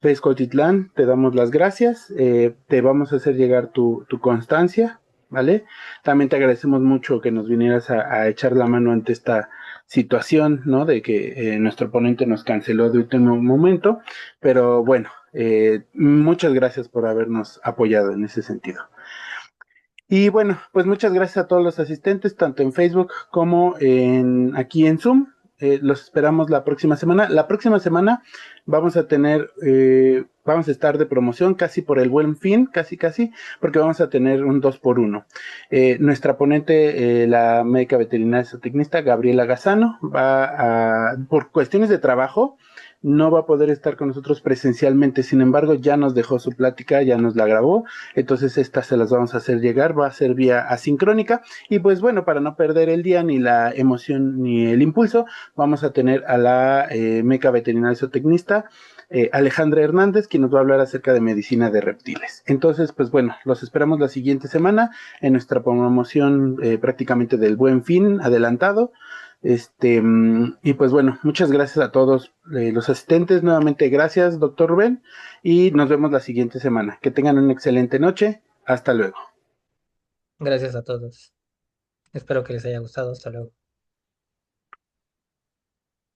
FES Cotitlán, te damos las gracias. Te vamos a hacer llegar tu constancia, ¿vale? También te agradecemos mucho que nos vinieras a echar la mano ante esta situación, ¿no? De que nuestro ponente nos canceló de último momento, pero bueno, muchas gracias por habernos apoyado en ese sentido. Y bueno, pues muchas gracias a todos los asistentes, tanto en Facebook como aquí en Zoom. Los esperamos la próxima semana. La próxima semana vamos a vamos a estar de promoción casi por el Buen Fin, casi, porque vamos a tener un 2x1. Nuestra ponente, la médica veterinaria zootecnista Gabriela Gazzano, por cuestiones de trabajo, no va a poder estar con nosotros presencialmente. Sin embargo, ya nos dejó su plática, ya nos la grabó. Entonces, estas se las vamos a hacer llegar. Va a ser vía asincrónica. Y pues bueno, para no perder el día, ni la emoción, ni el impulso, vamos a tener a la meca veterinaria zootecnista, Alejandra Hernández, quien nos va a hablar acerca de medicina de reptiles. Entonces, pues bueno, los esperamos la siguiente semana en nuestra promoción prácticamente del Buen Fin adelantado. Y pues bueno, muchas gracias a todos los asistentes. Nuevamente, gracias, doctor Rubén, y nos vemos la siguiente semana. Que tengan una excelente noche. Hasta luego. Gracias a todos. Espero que les haya gustado. Hasta luego.